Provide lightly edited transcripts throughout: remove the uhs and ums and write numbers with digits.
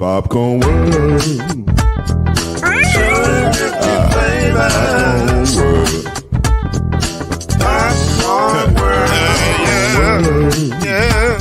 Popcorn world. Popcorn world. Yeah.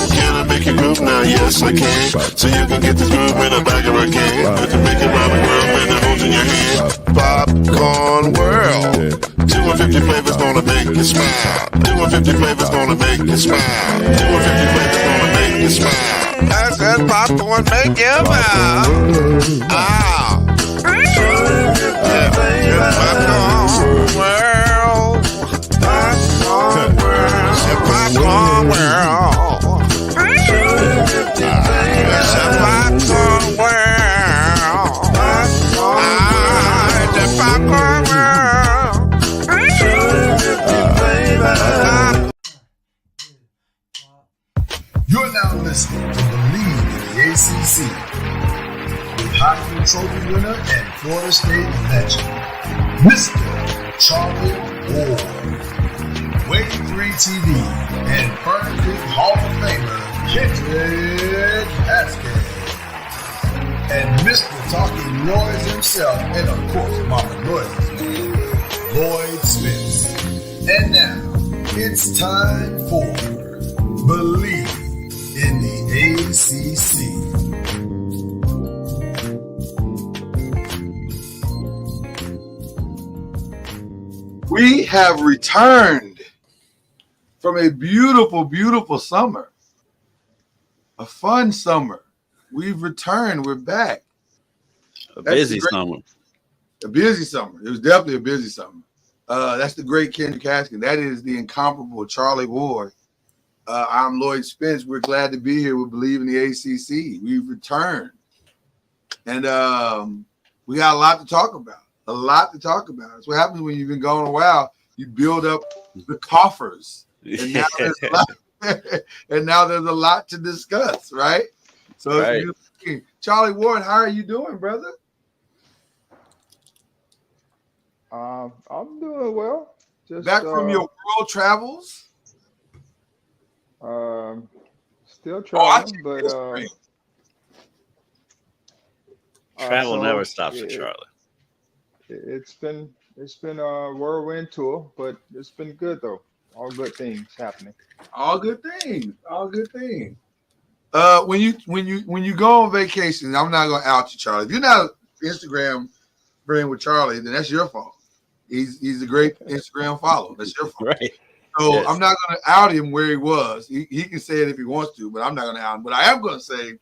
Can I make you groove now? Yes, I can. So you can get this groove in a bag of a can. You can make it round the world and it holds in your hand. Popcorn world. 250 flavors gonna make you smile. 250 flavors gonna make you smile. 250 flavors gonna make you smile. I said popcorn make you smile. Ah. Popcorn world. Popcorn world. Popcorn world. It's a popcorn world. It's a popcorn world. You're now listening to BLEAV in the ACC with Heisman Trophy winner and Florida State legend, Mr. Charlie Ward, Wave 3 TV, and Fern Creek Hall of Famer Kendrick Haskins, and Mr. Talking Noise himself, and of course Mama Noise's man, Lloyd Spence. And now, it's time for BLEAV in the ACC. We have returned from a beautiful, beautiful summer. A fun summer. We've returned. We're back. A busy summer. A busy summer. It was definitely a busy summer. That's the great Kendrick Haskins. That is the incomparable Charlie Ward. I'm Lloyd Spence. We're glad to be here. We believe in the ACC. We've returned. And we got a lot to talk about. A lot to talk about. That's what happens when you've been gone a while. You build up the coffers. And now there's a lot, and now there's a lot to discuss, right? So right. Charlie Ward, how are you doing, brother? I'm doing well. Just back from your world travels? Still traveling, but travel never stops for Charlie. It's been a whirlwind tour, but it's been good though. All good things happening. All good things. All good things. When you go on vacation, I'm not gonna out you, Charlie. If you're not Instagram friend with Charlie, then that's your fault. He's a great Instagram follower. That's your fault. Right. So yes. I'm not gonna out him where he was. He can say it if he wants to, but I'm not gonna out him. But I am gonna say,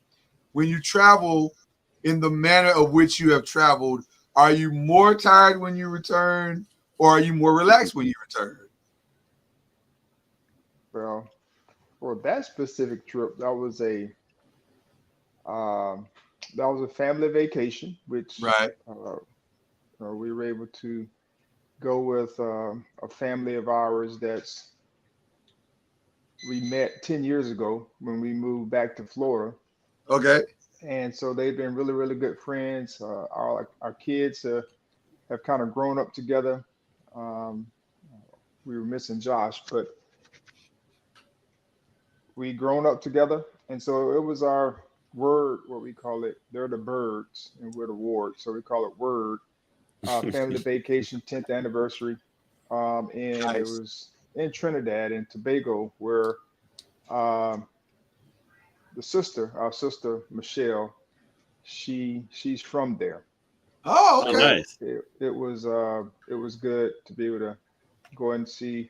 when you travel in the manner of which you have traveled, are you more tired when you return, or are you more relaxed when you return? Well, for that specific trip, that was a family vacation, which Right. We were able to go with a family of ours we met 10 years ago when we moved back to Florida. Okay. And so they've been really, really good friends. Our kids have kind of grown up together. We were missing Josh, but we grown up together. And so it was our word, what we call it. They're the birds and we're the ward. So we call it word. Family vacation, 10th anniversary. And Nice. It was in Trinidad and Tobago where our sister Michelle, she's from there. Oh, Oh, okay. nice. It was good to be able to go and see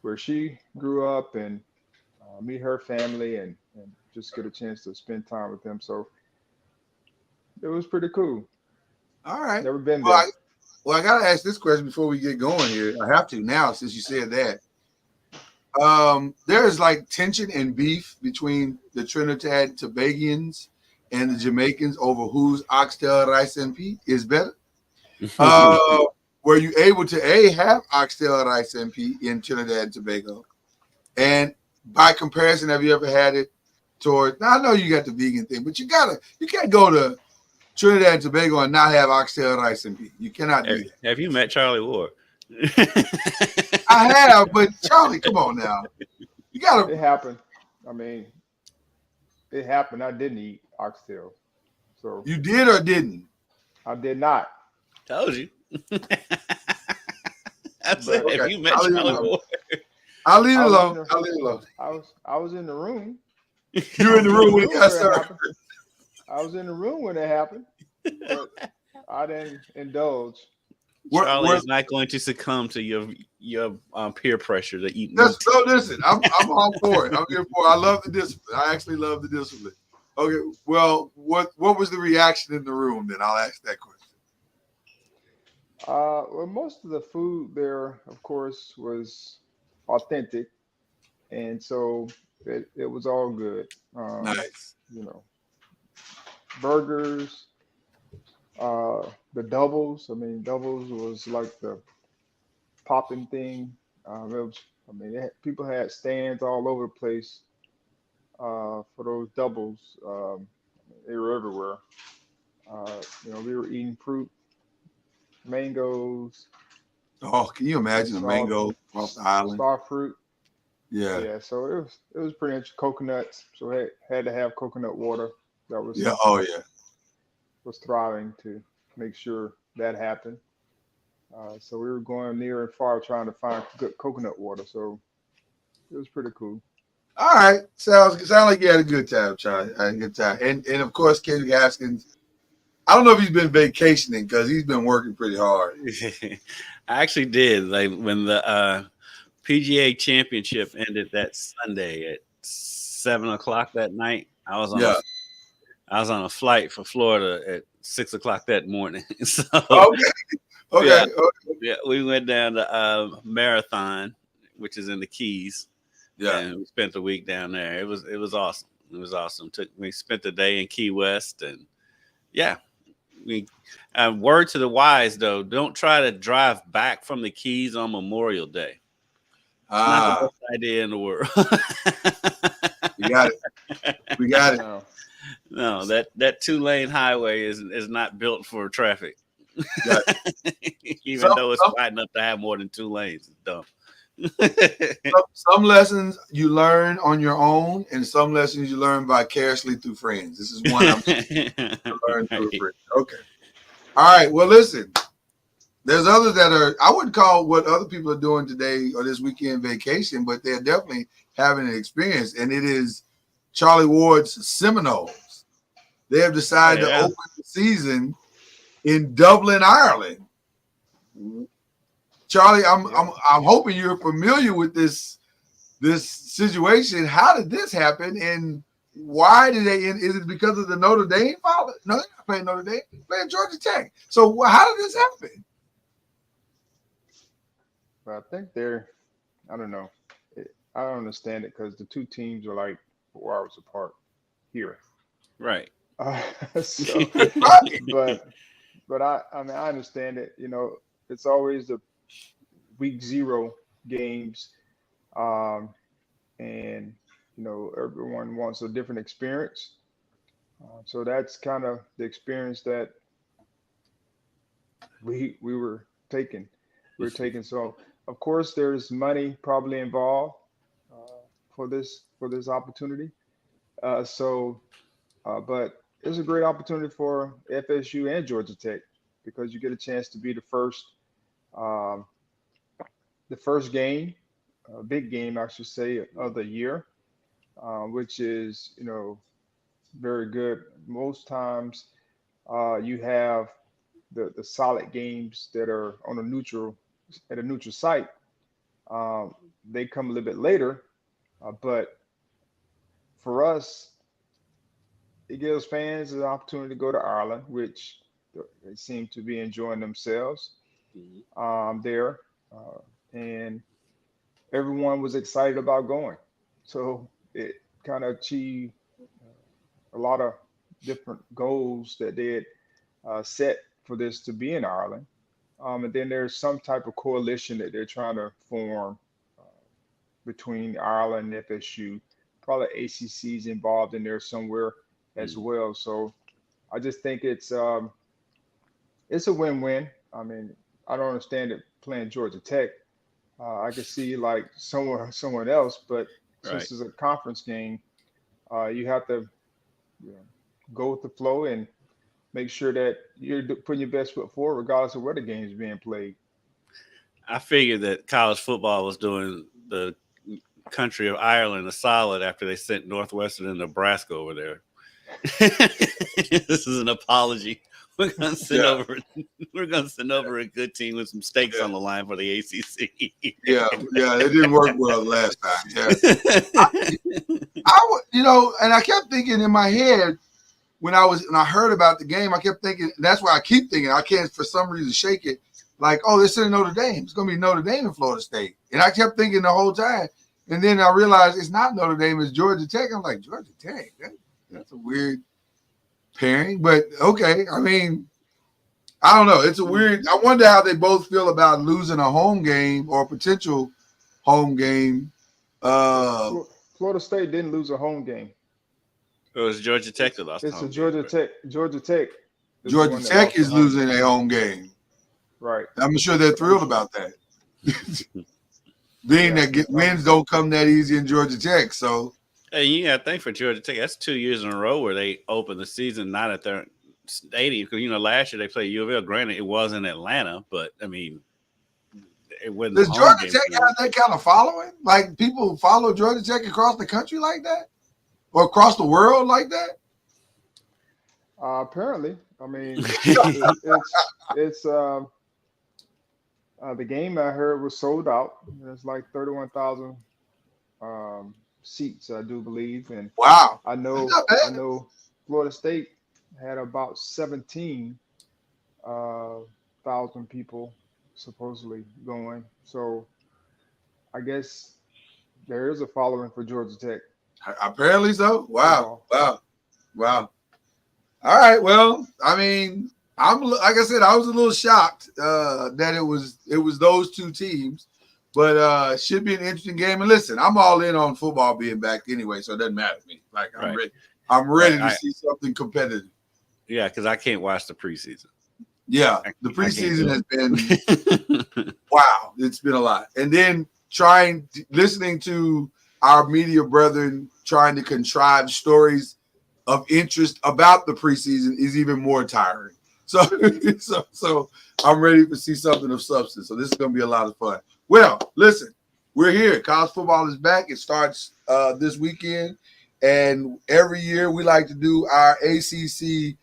where she grew up and meet her family and just get a chance to spend time with them. So it was pretty cool. All right. Never been there. I got to ask this question before we get going here. I have to now since you said that. There is like tension and beef between the Trinidad Tobagians and the Jamaicans over whose oxtail rice and peas is better. Were you able to have oxtail rice and peas in Trinidad and Tobago? And by comparison, have you ever had it toward. Now I know you got the vegan thing, but you can't go to Trinidad and Tobago and not have oxtail rice and beef. You cannot do that. Have you met Charlie Ward? I have, but Charlie, come on now. You gotta. It happened. I mean, it happened. I didn't eat oxtail, so You did or didn't? I did not. Told you. I said, Okay, have you met I'll leave it Charlie alone. Ward? I'll leave it I was alone. in the- I'll leave it alone. I was in the room. You're in the room when it got When it started. happened. I was in the room when it happened, but I didn't indulge. Charlie is not going to succumb to your peer pressure to eat meat. So listen, I'm all for it. I'm here for it. I love the discipline. I actually love the discipline. Okay, well, what was the reaction in the room? Then I'll ask that question. Well, most of the food there, of course, was authentic, and so it was all good. Nice. You know, burgers, the doubles. I mean, doubles was like the popping thing. People had stands all over the place for those doubles. They were everywhere. We were eating fruit, mangoes, Oh, can you imagine a mango off the island? star fruit. Yeah. Yeah, so it was pretty much coconuts. So had to have coconut water. That was Yeah. something Oh, that yeah. was thriving to make sure that happened. So we were going near and far trying to find good coconut water. So it was pretty cool. All right. Sounds like you had a good time, Charlie. I had a good time. And of course, Kenny Haskins, I don't know if he's been vacationing because he's been working pretty hard. I actually did. Like when the PGA Championship ended that Sunday at 7:00 that night, I was on a flight for Florida at 6:00 that morning. So Okay. yeah, we went down to Marathon, which is in the Keys. Yeah. And we spent the week down there. It was awesome. It was awesome. We spent the day in Key West, and yeah. Word to the wise though, don't try to drive back from the Keys on Memorial Day. Not the best idea in the world. We got it. We got it. No, that 2-lane highway is not built for traffic. Even though it's wide enough to have more than 2 lanes. It's dumb. Some lessons you learn on your own, and some lessons you learn vicariously through friends. This is one I'm learn through friends. Okay. All right. Well, listen. There's others that are, I wouldn't call what other people are doing today or this weekend vacation, but they're definitely having an experience, and it is Charlie Ward's Seminoles. They have decided to open the season in Dublin, Ireland. Charlie, I'm hoping you're familiar with this situation. How did this happen, and why did they? Is it because of the Notre Dame foul? No, they're not playing Notre Dame. They're playing Georgia Tech. So how did this happen? But I think I don't know. I don't understand it because the two teams are like 4 hours apart here. Right. So, but I mean, I understand it. It's always the week 0 games, and everyone wants a different experience. So that's kind of the experience that we were taking. So of course there's money probably involved for this opportunity. But it's a great opportunity for FSU and Georgia Tech because you get a chance to be the first game, big game, I should say, of the year, which is, very good. Most times you have the solid games that are at a neutral site. They come a little bit later, but for us, it gives fans an opportunity to go to Ireland, which they seem to be enjoying themselves there. And everyone was excited about going. So it kind of achieved a lot of different goals that they had set for this to be in Ireland. And then there's some type of coalition that they're trying to form between Ireland and FSU probably ACC is involved in there somewhere as well. So I just think it's a win-win. I mean, I don't understand it playing Georgia Tech. I could see like someone else, but Right. since it's a conference game, you have to go with the flow and make sure that you're putting your best foot forward, regardless of where the game is being played. I figured that college football was doing the country of Ireland a solid after they sent Northwestern and Nebraska over there. This is an apology. We're gonna send over a good team with some stakes on the line for the ACC. Yeah, it didn't work well last time. Yeah, and I kept thinking in my head when I heard about the game, I kept thinking, that's why I keep thinking, I can't for some reason shake it, like, oh, they're sending Notre Dame. It's gonna be Notre Dame and Florida State, and I kept thinking the whole time, and then I realized it's not Notre Dame, it's Georgia Tech. I'm like, Georgia Tech, that's a weird pairing, but okay. I mean, I don't know. It's a weird. I wonder how they both feel about losing a home game or a potential home game. Florida State didn't lose a home game. It was Georgia Tech that lost. It's a Georgia Tech. Georgia Tech. Georgia Tech is losing a home game. Right. I'm sure they're thrilled about that. Being that wins don't come that easy in Georgia Tech, so. Hey, you got to think for Georgia Tech, that's 2 years in a row where they opened the season not at their stadium. Because, last year they played U of L. Granted, it was in Atlanta, but, I mean, it wasn't. Does Georgia Tech have that kind of following? Like, people follow Georgia Tech across the country like that? Or across the world like that? Apparently. I mean, it's the game I heard was sold out. It's like 31,000 seats, I do believe. And wow, I know Florida State had about 17,000 people supposedly going. So I guess there is a following for Georgia Tech. Apparently so. Wow. All right. Well, I mean, like I said, I was a little shocked that it was those two teams, but should be an interesting game. And listen, I'm all in on football being back anyway, so it doesn't matter to me. Like I'm ready to see something competitive. Yeah, because I can't watch the preseason. Yeah, the preseason has been wow. It's been a lot, and then listening to our media brethren trying to contrive stories of interest about the preseason is even more tiring. So I'm ready to see something of substance. So this is going to be a lot of fun. Well, listen, we're here. College football is back. It starts this weekend. And every year we like to do our ACC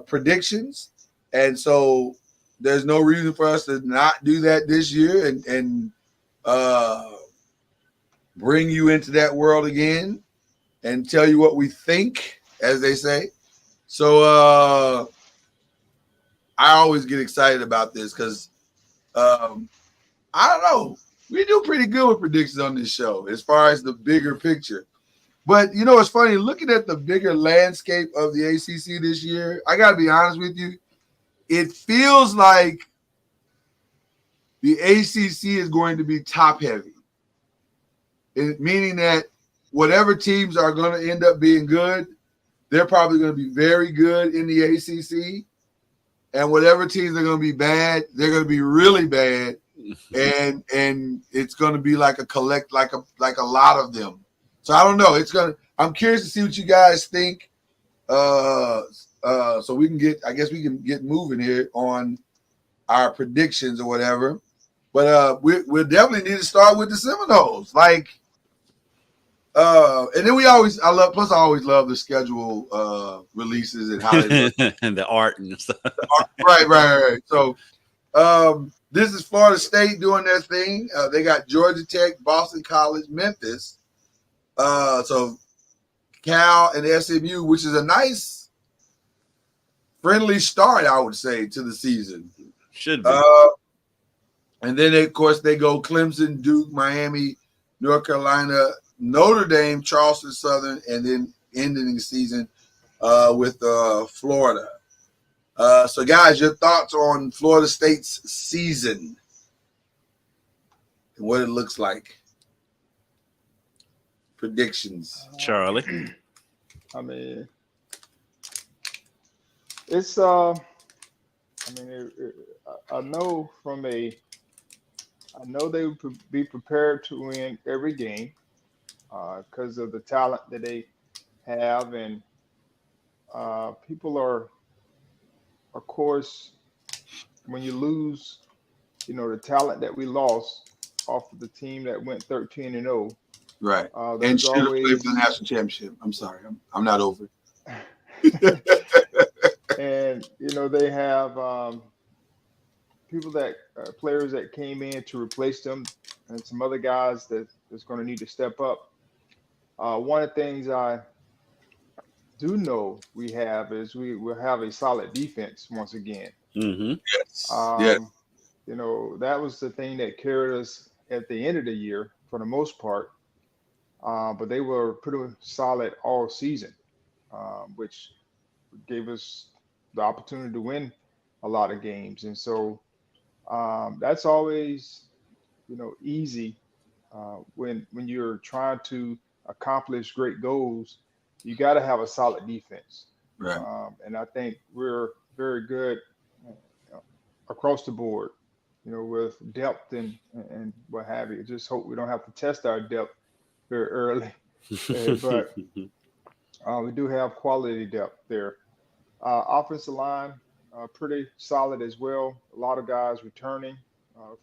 predictions. And so there's no reason for us to not do that this year and bring you into that world again and tell you what we think, as they say. So I always get excited about this because I don't know. We do pretty good with predictions on this show as far as the bigger picture. But, it's funny, looking at the bigger landscape of the ACC this year, I got to be honest with you, it feels like the ACC is going to be top-heavy, meaning that whatever teams are going to end up being good, they're probably going to be very good in the ACC. And whatever teams are going to be bad, they're going to be really bad. And it's going to be like a lot of them. So I don't know. I'm curious to see what you guys think. So we can get moving here on our predictions or whatever. But we'll definitely need to start with the Seminoles. And then I always love the schedule releases and how they look. And the art and stuff. Right. So this is Florida State doing their thing. They got Georgia Tech, Boston College, Memphis. So Cal and SMU, which is a nice, friendly start, I would say, to the season. Should be. And then, of course, they go Clemson, Duke, Miami, North Carolina, Notre Dame, Charleston Southern, and then ending the season with Florida. So, guys, your thoughts on Florida State's season and what it looks like? predictions. Charlie. I mean, it's I know I know they would be prepared to win every game because of the talent that they have, and people are, of course, when you lose, the talent that we lost off of the team that went 13-0. Right. And There's should have played always for the national championship. I'm sorry. I'm not over it. and they have people that players that came in to replace them, and some other guys that's going to need to step up. One of the things I do know we have is we will have a solid defense once again. Mm-hmm. Yes. Yeah. That was the thing that carried us at the end of the year for the most part. But they were pretty solid all season, which gave us the opportunity to win a lot of games. And so that's always, easy when you're trying to accomplish great goals. You got to have a solid defense. Right. And I think we're very good across the board, with depth and what have you. Just hope we don't have to test our depth very early. But we do have quality depth there. Offensive line, pretty solid as well. A lot of guys returning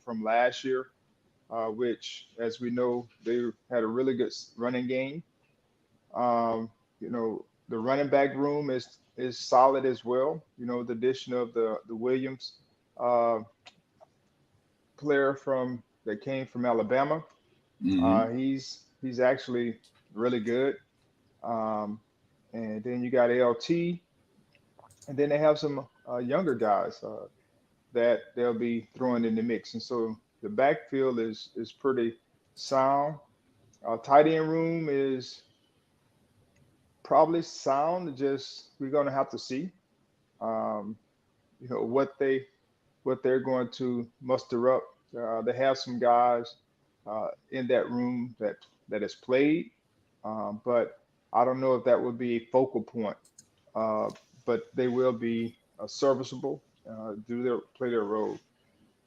from last year, which, as we know, they had a really good running game. The running back room is solid as well. The addition of the Williams player that came from Alabama. Mm-hmm. He's actually really good. And then you got LT, and then they have some younger guys that they'll be throwing in the mix. And so the backfield is pretty sound. Tight end room is probably sound. Just we're going to have to see, what they're going to muster up. They have some guys in that room that has played, but I don't know if that would be a focal point. But they will be serviceable, play their role.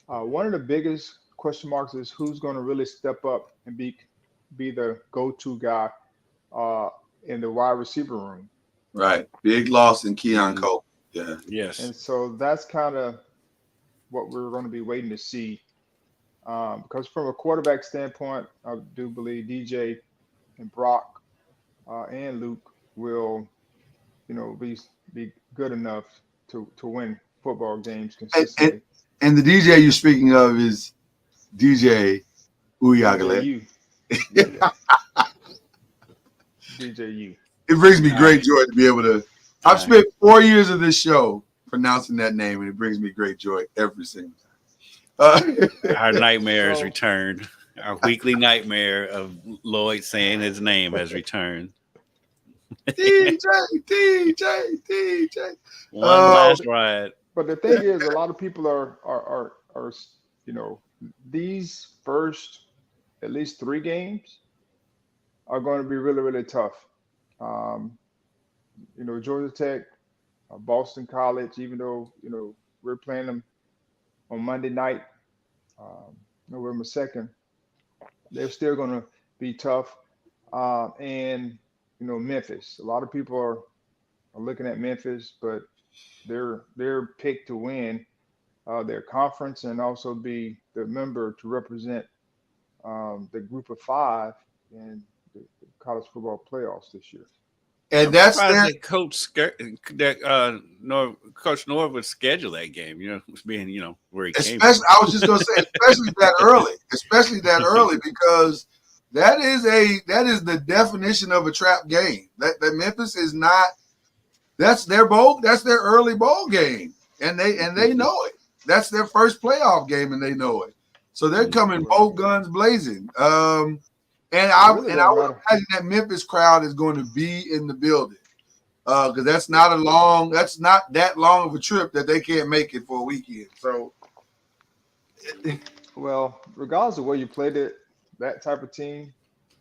One of the biggest question marks is who's going to really step up and be the go-to guy in the wide receiver room. Right. Big loss in Keon Cole. Yeah. Yes. And so that's kind of what we're going to be waiting to see. Because from a quarterback standpoint, I do believe DJ and Brock and Luke will, be good enough to win football games consistently. And the DJ you're speaking of is DJ Uiagalelei. DJU. It brings me great joy to be able to. I've spent 4 years of this show pronouncing that name, and it brings me great joy every single time. Our nightmare has returned. Our weekly nightmare of Lloyd saying his name has returned. DJ. One last ride. But the thing is, a lot of people are these first at least 3 games are going to be really, really tough. Georgia Tech, Boston College, even though, we're playing them on Monday night, November 2nd, they're still going to be tough. And Memphis. A lot of people are looking at Memphis, but they're picked to win their conference and also be the member to represent the group of 5 in the college football playoffs this year. And that's that Coach Norv would schedule that game. Being where he came. I was just going to say, especially that early, because that is the definition of a trap game. That Memphis is not. That's their early bowl game, and they know it. That's their first playoff game, and they know it. So they're coming both guns blazing. And I would imagine that Memphis crowd is going to be in the building because that's not that long of a trip that they can't make it for a weekend. So, well, regardless of where you played it, that type of team,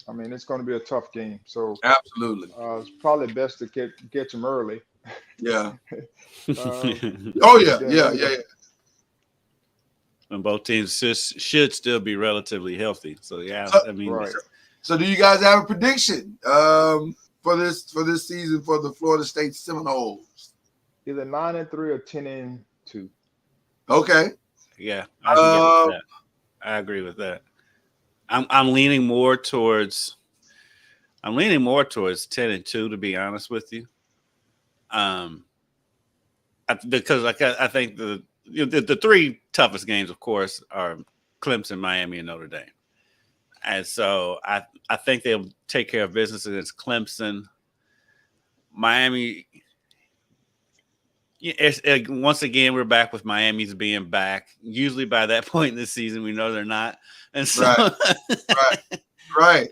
I mean, it's going to be a tough game. So Absolutely. it's probably best to get them early. Yeah. Um, Oh yeah. then Yeah. when Yeah. the- Yeah. And both teams should still be relatively healthy. So yeah, So- I mean, Right. So do you guys have a prediction for this season for the Florida State Seminoles? Either 9-3 or 10-2. Okay. yeah, I can get with that. I agree with that. I'm leaning more towards 10-2, to be honest with you. Because I think the three toughest games, of course, are Clemson, Miami, and Notre Dame. And so I think they'll take care of business against Clemson. Miami, once again, we're back with Miami's being back. Usually by that point in the season, we know they're not. And so Right.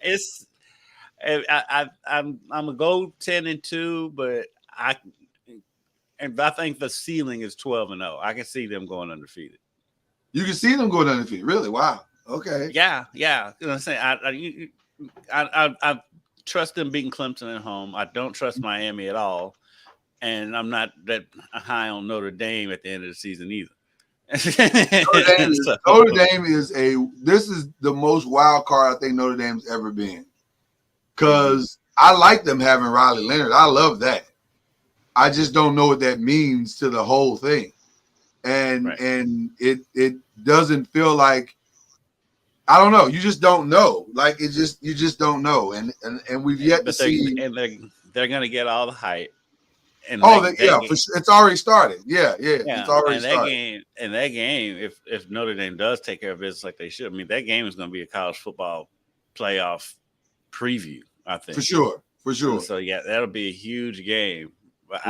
I'm gonna go 10-2, but I think the ceiling is 12-0. I can see them going undefeated. You can see them going undefeated. Really? Wow. Okay. Yeah. You know what I'm saying? I trust them beating Clemson at home. I don't trust Miami at all, and I'm not that high on Notre Dame at the end of the season either. Notre Dame is this is the most wild card I think Notre Dame's ever been. Because I like them having Riley Leonard. I love that. I just don't know what that means to the whole thing. And it doesn't feel like, I don't know. You just don't know. Like you just don't know. And we've yet to see. And they're going to get all the hype. And for sure. It's already started. Yeah. It's already started. That game, if Notre Dame does take care of business like they should, I mean, that game is going to be a college football playoff preview, I think. For sure. And so yeah, that'll be a huge game. But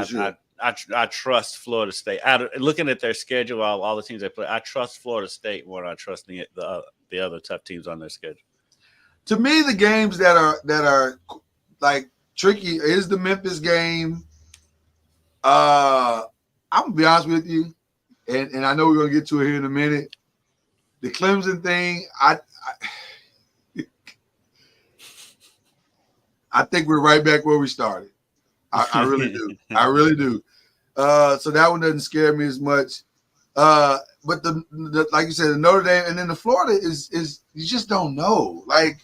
I trust Florida State. Looking at their schedule, all the teams they play, I trust Florida State more than I trust the other tough teams on their schedule. To me, the games that are like tricky is the Memphis game. I'm gonna be honest with you, and I know we're gonna get to it here in a minute. The Clemson thing, I think we're right back where we started. I really do. I really do. So that one doesn't scare me as much. But the like you said, the Notre Dame and then the Florida is you just don't know. Like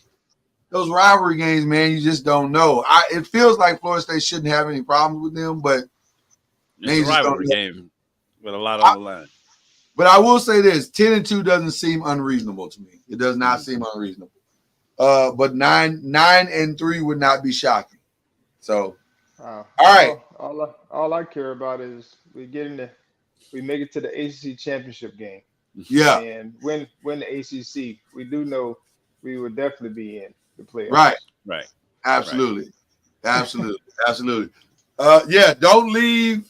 those rivalry games, man, you just don't know. It feels like Florida State shouldn't have any problems with them, but it's a rivalry game with a lot on the line. But I will say this: 10-2 doesn't seem unreasonable to me. It does not seem unreasonable. But 9-3 would not be shocking. So, all right. All I care about is we make it to the ACC championship game. Yeah. And win the ACC. We do know we would definitely be in the playoffs. Right. Absolutely. Absolutely. Yeah. Don't leave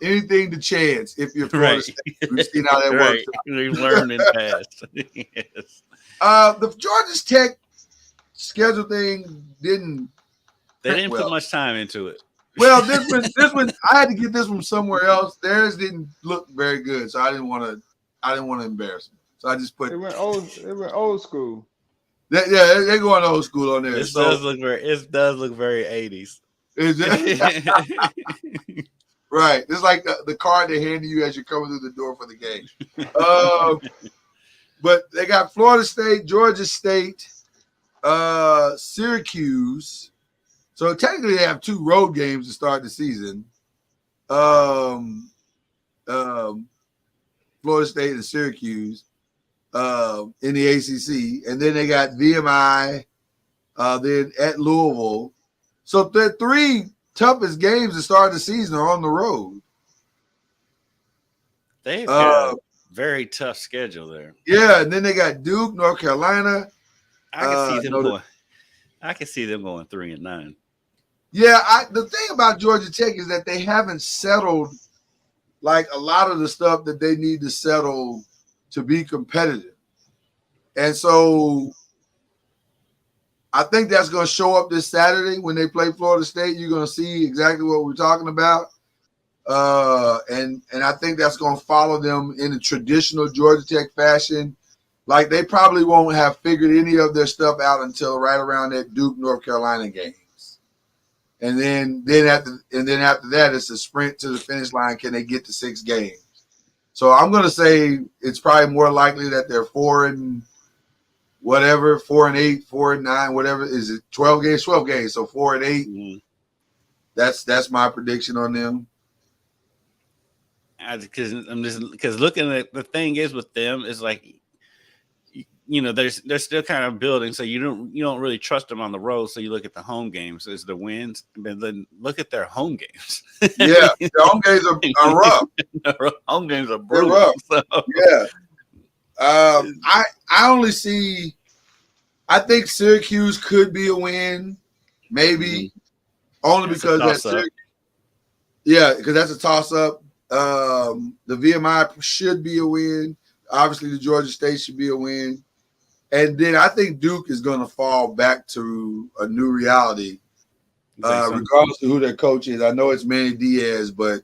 anything to chance if you're Florida State. We've seen how that works. We've learned in past. Yes. The Georgia Tech schedule thing didn't. They didn't put much time into it. Well, this one, I had to get this from somewhere else. Theirs didn't look very good, so I didn't want to embarrass them. So I just put. It went old school. They're going old school on there. It does look very 80s. Right. It's like the card they hand you as you're coming through the door for the game. But they got Florida State, Georgia State, Syracuse. So technically they have 2 road games to start the season. Florida State and Syracuse in the ACC. And then they got VMI then at Louisville. So the 3 toughest games to start the season are on the road. They've got a very tough schedule there. Yeah, and then they got Duke, North Carolina. I can see them going 3-9. Yeah, the thing about Georgia Tech is that they haven't settled like a lot of the stuff that they need to settle to be competitive. And so I think that's going to show up this Saturday when they play Florida State. You're going to see exactly what we're talking about. And I think that's going to follow them in the traditional Georgia Tech fashion Like they probably won't have figured any of their stuff out until right around that Duke North Carolina games, and then after that it's a sprint to the finish line. Can they get to 6 games? So I'm gonna say it's probably more likely that they're 4-8, 4-9, whatever. Is it 12 games? 12 games. So 4-8. Mm-hmm. That's my prediction on them. Because looking at the thing is with them is like, they're still kind of building, so you don't really trust them on the road. So you look at the home games as the wins, but then look at their home games. Yeah, the home games are rough. Home games are brutal. Rough. So. Yeah. I only see. I think Syracuse could be a win, maybe only That's because that's because that's a toss up. The VMI should be a win. Obviously, the Georgia State should be a win. And then I think Duke is going to fall back to a new reality, regardless of who their coach is. I know it's Manny Diaz, but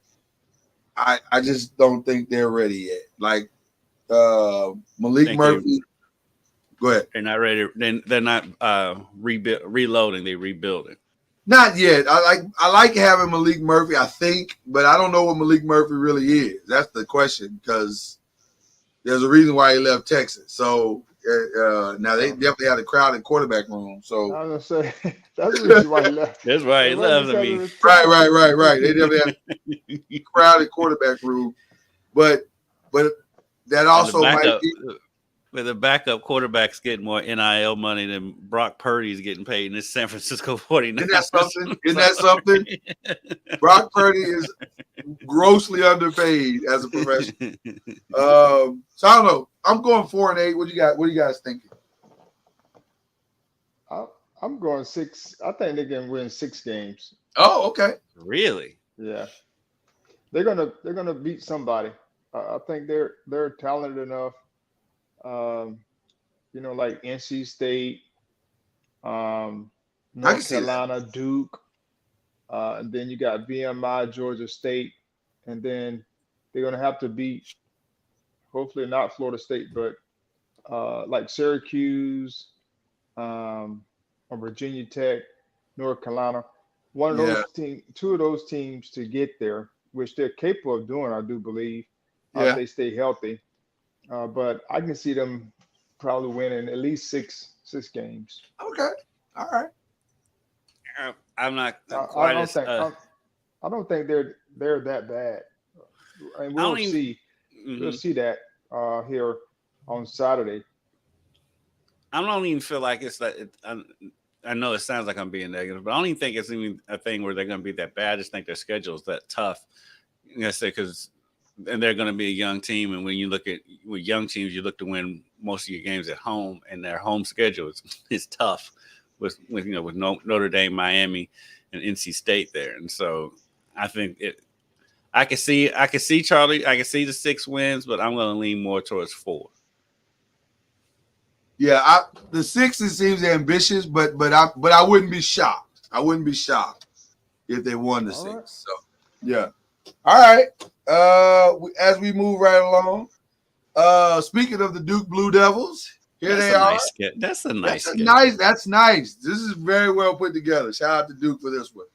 I just don't think they're ready yet. Like Malik Murphy. Go ahead. They're not ready. They're not reloading. They're rebuilding. Not yet. I like having Malik Murphy, I think, but I don't know what Malik Murphy really is. That's the question, because there's a reason why he left Texas. So now they definitely had a crowded quarterback room. So I was gonna say that's the reason why he left. That's why he left. I mean, right. They definitely had a crowded quarterback room, but that also might be. With the backup quarterback's getting more NIL money than Brock Purdy's getting paid in this San Francisco 49ers. Isn't that something? Brock Purdy is grossly underpaid as a professional. So I don't know. I'm going 4-8. What are you guys thinking? I'm going 6. I think they can win 6 games. Oh, okay. Really? Yeah. They're gonna beat somebody. I think they're talented enough. Like NC State, North Carolina, Duke, and then you got VMI, Georgia State, and then they're going to have to beat, hopefully not Florida State, but like Syracuse, or Virginia Tech, North Carolina. One of those teams, 2 of those teams to get there, which they're capable of doing, I do believe, if they stay healthy. But I can see them probably winning at least six games. Okay, all right. I'm not quite I don't think they're that bad, and we'll see. Mm-hmm. We'll see that here on Saturday. I don't even feel like it's that. I know it sounds like I'm being negative, but I don't even think it's even a thing where they're going to be that bad. I just think their schedule is that tough. I say and they're going to be a young team, and when you look at with young teams, you look to win most of your games at home, and their home schedule is tough with Notre Dame, Miami, and NC State there, and so I think I can see Charlie. I can see the 6 wins, but I'm going to lean more towards 4. Yeah, the 6 seems ambitious, but I wouldn't be shocked. I wouldn't be shocked if they won the 6. Right. So yeah. All right. As we move right along, speaking of the Duke Blue Devils, they are. That's nice. That's nice. This is very well put together. Shout out to Duke for this one.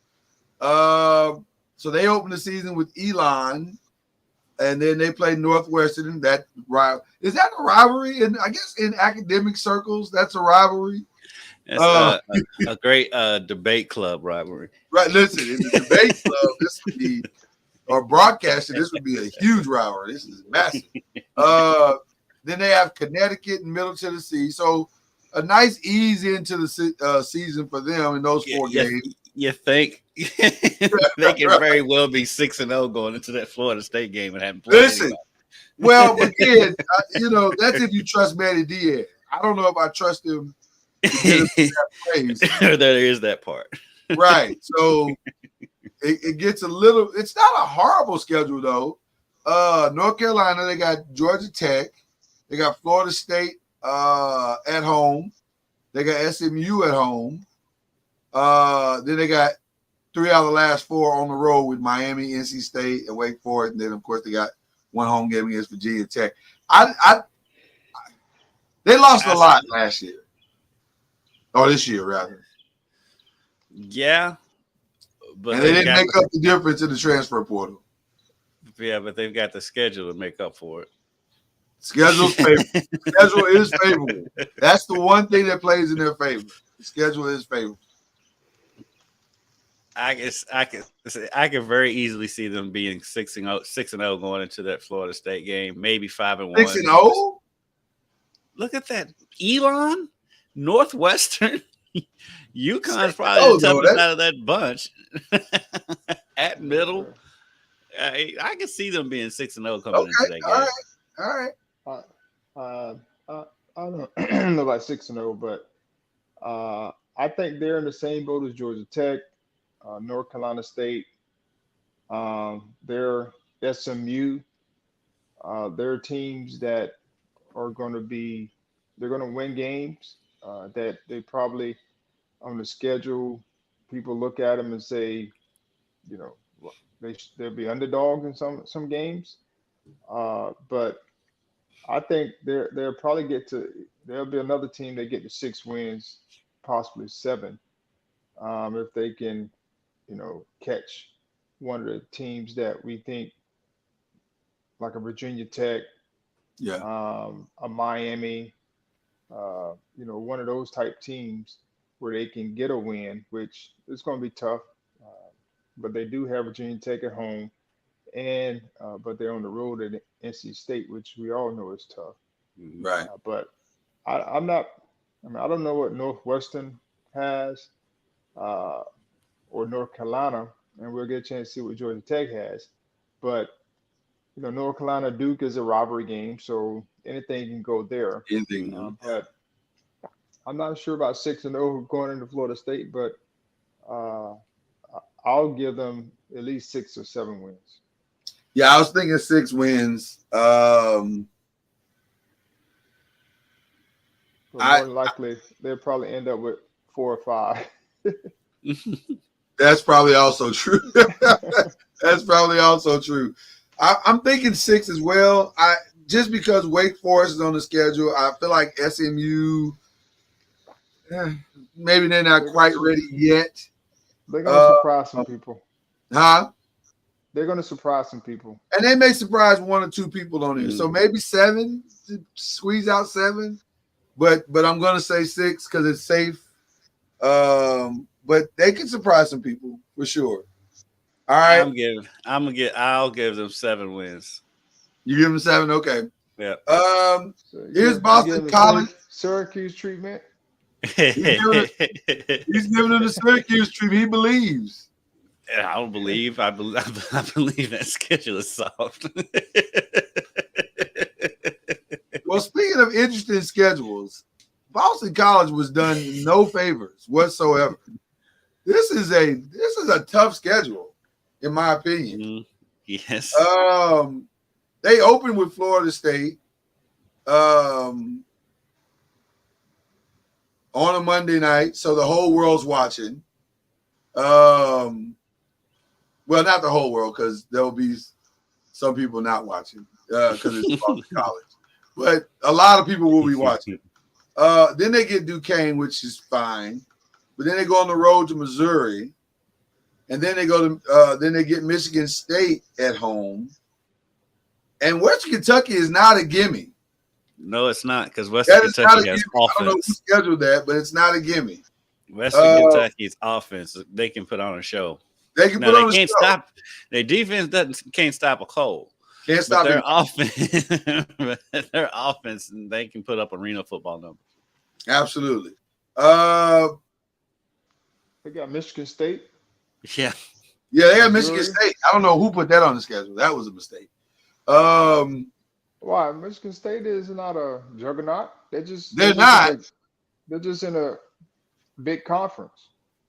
So they opened the season with Elon, and then they played Northwestern. Is that a rivalry? And I guess in academic circles, that's a rivalry. That's a great debate club rivalry. Right. Listen, in the debate club, this would be. Or broadcasting, this would be a huge rivalry. This is massive. Then they have Connecticut and Middle Tennessee. So a nice ease into the season for them in those 4 games. You think they can very well be 6-0 going into that Florida State game and haven't played. Listen, well, but again, that's if you trust Manny Diaz. I don't know if I trust him. There is that part. Right. So it gets a little. It's not a horrible schedule though. North Carolina, they got Georgia Tech, they got Florida State at home, they got SMU at home. Then they got 3 out of the last 4 on the road with Miami, NC State, and Wake Forest. And then of course they got 1 home game against Virginia Tech. They They lost a lot last year. Or this year, rather. Yeah. But And they didn't make up the difference in the transfer portal. Yeah, but they've got the schedule to make up for it. Schedule's favorable. Schedule is favorable. That's the one thing that plays in their favor. The schedule is favorable. I can very easily see them being 6-0 going into that Florida State game, maybe 5-1. 6-0? Look at that. Elon, Northwestern, UConn's probably the toughest out of that bunch. At middle. I can see them being 6-0 coming into that game. All right. I don't know about 6-0, but I think they're in the same boat as Georgia Tech, North Carolina State. They're SMU. They're teams that are going to win games that they probably on the schedule. People look at them and say, you know, they'll be underdogs in some games, but I think they'll probably there'll be another team that get to 6 wins, possibly 7, if they can, you know, catch one of the teams that we think, like a Virginia Tech, a Miami, you know, one of those type teams where they can get a win, which is going to be tough. But they do have Virginia Tech at home, and but they're on the road at NC State, which we all know is tough. Right. But I'm not. I mean, I don't know what Northwestern has or North Carolina, and we'll get a chance to see what Georgia Tech has. But you know, North Carolina Duke is a rivalry game, so anything can go there. But I'm not sure about 6-0 going into Florida State, but I'll give them at least 6 or 7 wins. Yeah, I was thinking 6 wins. But more than likely, they'll probably end up with 4 or 5. That's probably also true. That's probably also true. I'm thinking 6 as well. Just because Wake Forest is on the schedule, I feel like SMU, maybe they're not quite ready yet. They're going to surprise some people. Huh? They're going to surprise some people. And they may surprise 1 or 2 people on here. So maybe 7, to squeeze out 7. But I'm going to say 6 because it's safe. But they can surprise some people for sure. All right. I'll give them 7 wins. You give them 7? Okay. Yeah. So here's Boston College. Syracuse treatment. He's giving them the Syracuse treatment. He believes. I don't believe. I believe that schedule is soft. Well, speaking of interesting schedules, Boston College was done no favors whatsoever. This is a tough schedule, in my opinion. Yes. They opened with Florida State. On a Monday night, so the whole world's watching. Well, not the whole world, because there'll be some people not watching because it's Boston College. But a lot of people will be watching. Then they get Duquesne, which is fine. But then they go on the road to Missouri, and then they get Michigan State at home. And Western Kentucky is not a gimme. No, it's not, because Western Kentucky has offense. I don't know who scheduled that, but it's not a gimme. Western Kentucky's offense, they can put on a show. They can put on a show. Stop. Their defense can't stop a cold. Can't stop their offense. Their offense, they can put up arena football numbers. Absolutely. They got Michigan State. Yeah. Yeah, they got Michigan State. I don't know who put that on the schedule. That was a mistake. Why? Michigan State is not a juggernaut. They're not. They're just in a big conference.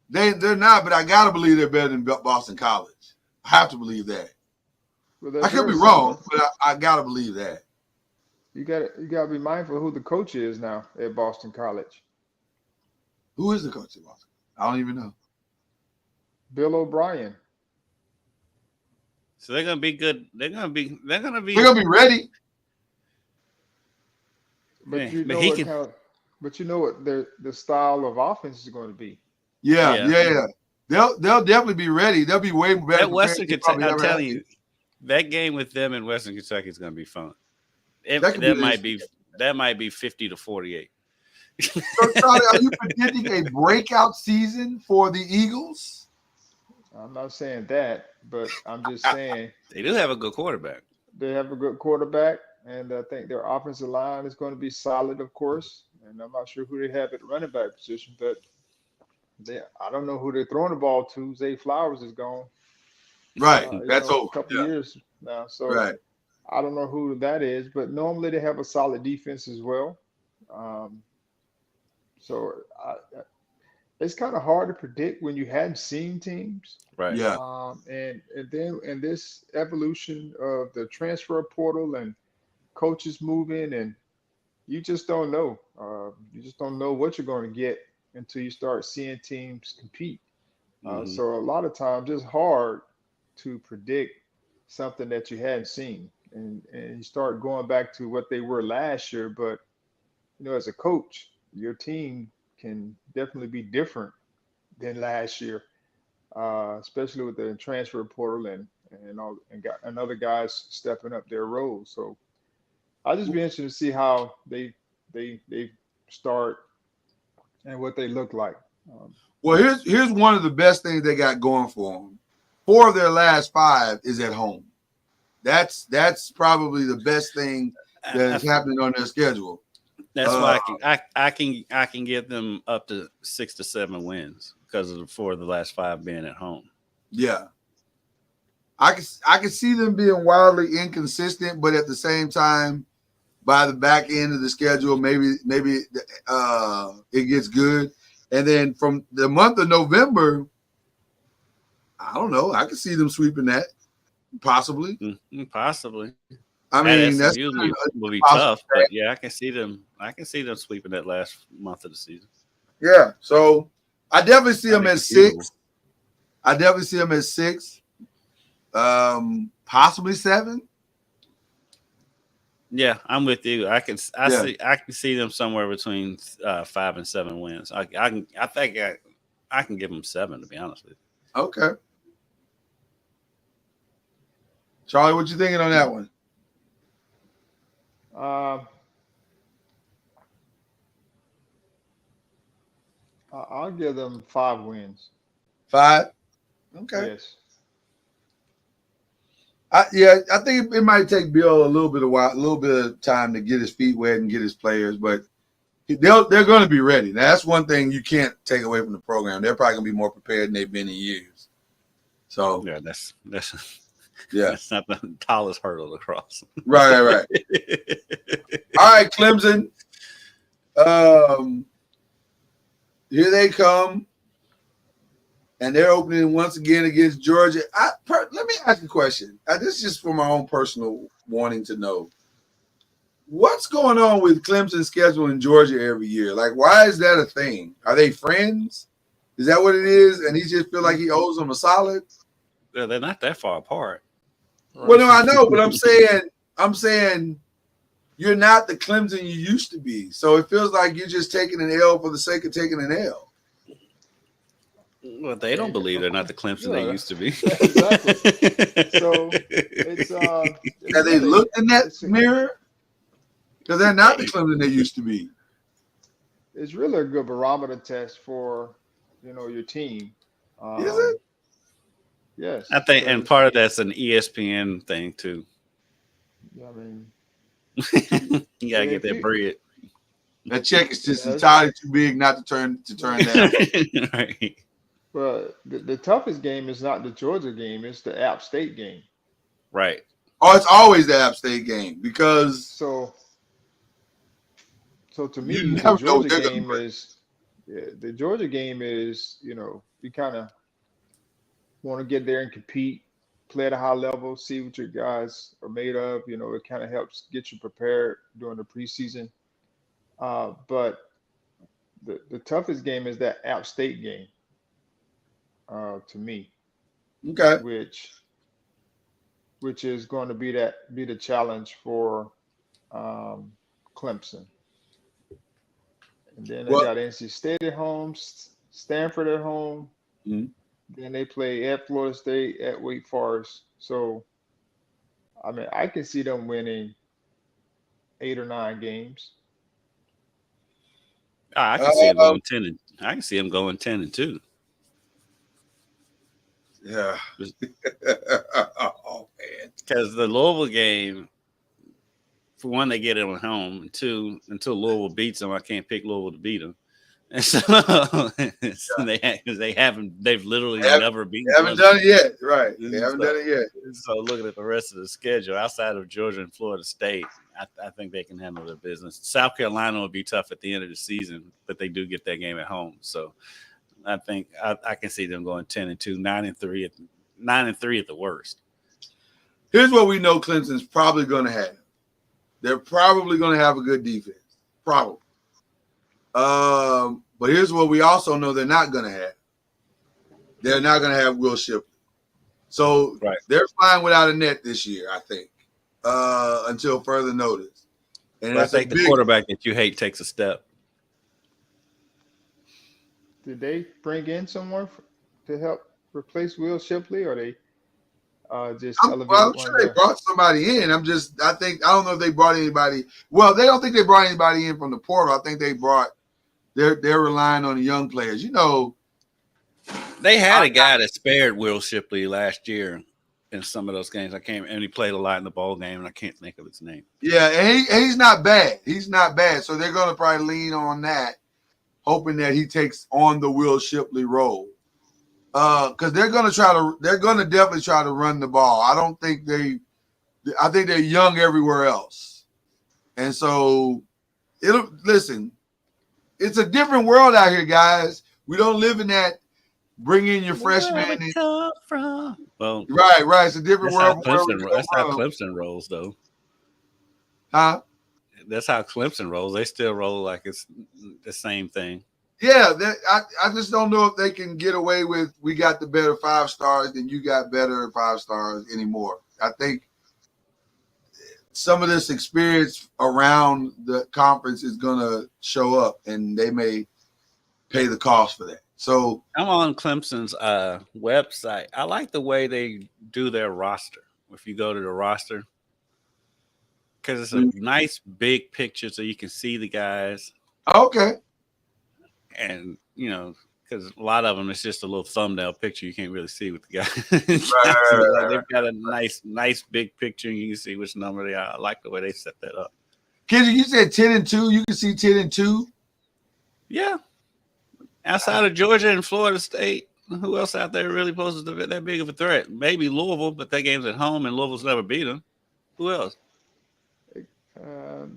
They're not, but I gotta believe they're better than Boston College. I have to believe that. I could be wrong, but I gotta believe that. You gotta be mindful of who the coach is now at Boston College. Who is the coach at Boston? I don't even know. Bill O'Brien. So they're gonna be good. They're gonna be ready. But you but know he what can. kind of, but you know what the style of offense is going to be. Yeah, Yeah. yeah, yeah. They'll definitely be ready. They'll be way better That prepared Western than they Kentucky, probably I'm ever have telling been. you, that game with them in Western Kentucky is going to be fun. That could be That the might issue. be 50-48. So, Charlie, are you predicting a breakout season for the Eagles? I'm not saying that, but I'm just saying They do have a good quarterback. they have a good quarterback, and I think their offensive line is going to be solid, of course. And I'm not sure who they have at the running back position, but I don't know who they're throwing the ball to. Zay Flowers is gone. Right. That's A over. couple Yeah. years now, so Right. I don't know who that is. But normally they have a solid defense as well. Um, so it's kind of hard to predict when you hadn't seen teams. Right. Yeah. And then in this evolution of the transfer portal and coaches moving, and you just don't know. You just don't know what you're going to get until you start seeing teams compete. Hmm. So a lot of times it's hard to predict something that you hadn't seen, and you start going back to what they were last year. But as a coach, your team can definitely be different than last year, especially with the transfer portal and other guys stepping up their roles. So I'll just be interested to see how they start and what they look like. Um, Well, here's one of the best things they got going for them. 4 of their last 5 is at home. That's probably the best thing that is happening on their schedule. That's why I can get them up to 6 to 7 wins because of the 4 of the last 5 being at home. Yeah. I can see them being wildly inconsistent, but at the same time, by the back end of the schedule, maybe it gets good. And then from the month of November, I don't know. I can see them sweeping that, possibly. Possibly. I mean, That that's SMU will be possible. tough, but yeah, I can see them sweeping that last month of the season. Yeah. So I definitely see them think at it's feasible. 6. I definitely see them at 6, possibly 7. Yeah, I'm with you. I can see them somewhere between 5 and 7 wins. I think I can give them 7, to be honest with you. Okay. Charlie, what you thinking on that one? I'll give them 5 wins. 5? Okay. Yes. I think it might take Bill a little bit of time to get his feet wet and get his players, but they're going to be ready. Now, that's one thing you can't take away from the program. They're probably going to be more prepared than they've been in years. So Yeah, that's yeah, that's not the tallest hurdle to cross. right. All right, Clemson. Here they come. And they're opening once again against Georgia. Let me ask you a question. This is just for my own personal wanting to know. What's going on with Clemson's schedule in Georgia every year? Like, why is that a thing? Are they friends? Is that what it is? And he just feel like he owes them a solid? They're not that far apart. Well, no, I know, but I'm saying you're not the Clemson you used to be. So it feels like you're just taking an L for the sake of taking an L. Well, they don't believe they're not the Clemson they used to be. Exactly. So it's Have they looked in that mirror? Because they're not the Clemson they used to be. It's really a good barometer test for your team. Is it? Yes. I think, and part of that's an ESPN thing too. I mean, You gotta get that bread. That check is just entirely too big not to turn down. Right. but the toughest game is not the Georgia game; it's the App State game. Right. Oh, it's always the App State game because So to me, you the never know Georgia what they're game gonna is the Georgia game is you kind of want to get there and compete, play at a high level, see what your guys are made of. It kind of helps get you prepared during the preseason. But the toughest game is that App State game, to me, Okay. which is going to be the challenge for Clemson. And then they Well, got NC State at home, Stanford at home. Mhm. Then they play at Florida State, at Wake Forest. So, I mean, I can see them winning 8 or 9 games. I can see him going 10 and I can see him going 10-2. yeah. Oh man. Because the Louisville game, for one, they get it at home, and two, until Louisville beats them, I can't pick Louisville to beat them. And so, they've literally never beaten. They haven't Clemson. done it yet, right? They haven't done it yet. So looking at the rest of the schedule, outside of Georgia and Florida State, I think they can handle their business. South Carolina will be tough at the end of the season, but they do get that game at home. So I think I can see them going 10-2, 9-3 at the worst. Here's what we know Clemson's probably going to have. They're probably going to have a good defense. Probably. But here's what we also know they're not going to have. They're not going to have Will Shipley. So they're flying without a net this year, I think, until further notice. And I think the quarterback that you hate takes a step. Did they bring in someone to help replace Will Shipley, or they just elevated I'm sure they brought somebody in. I don't know if they brought anybody. Well, they don't think they brought anybody in from the portal. I think they brought. They're relying on the young players. You know, they had a guy that spared Will Shipley last year in some of those games. And he played a lot in the bowl game, and I can't think of his name. Yeah, and he's not bad. He's not bad. So they're going to probably lean on that, hoping that he takes on the Will Shipley role. Because they're going to definitely try to run the ball. I think they're young everywhere else. And so it's a different world out here, guys. We don't live in that bring in your freshman. Come from? Well, right. It's a different world. That's how Clemson rolls, though. Huh? That's how Clemson rolls. They still roll like it's the same thing. Yeah, I just don't know if they can get away with we got the better 5 stars than you got better 5 stars anymore. I think some of this experience around the conference is going to show up, and they may pay the cost for that. So I'm on Clemson's website. I like the way they do their roster. If you go to the roster, because it's a nice big picture so you can see the guys. Okay. And, because a lot of them, it's just a little thumbnail picture. You can't really see what the guy. They've got a nice big picture, and you can see which number they are. I like the way they set that up. Kendrick, you said 10-2. You can see 10-2. Yeah. Outside of Georgia and Florida State, who else out there really poses that big of a threat? Maybe Louisville, but that game's at home, and Louisville's never beat them. Who else?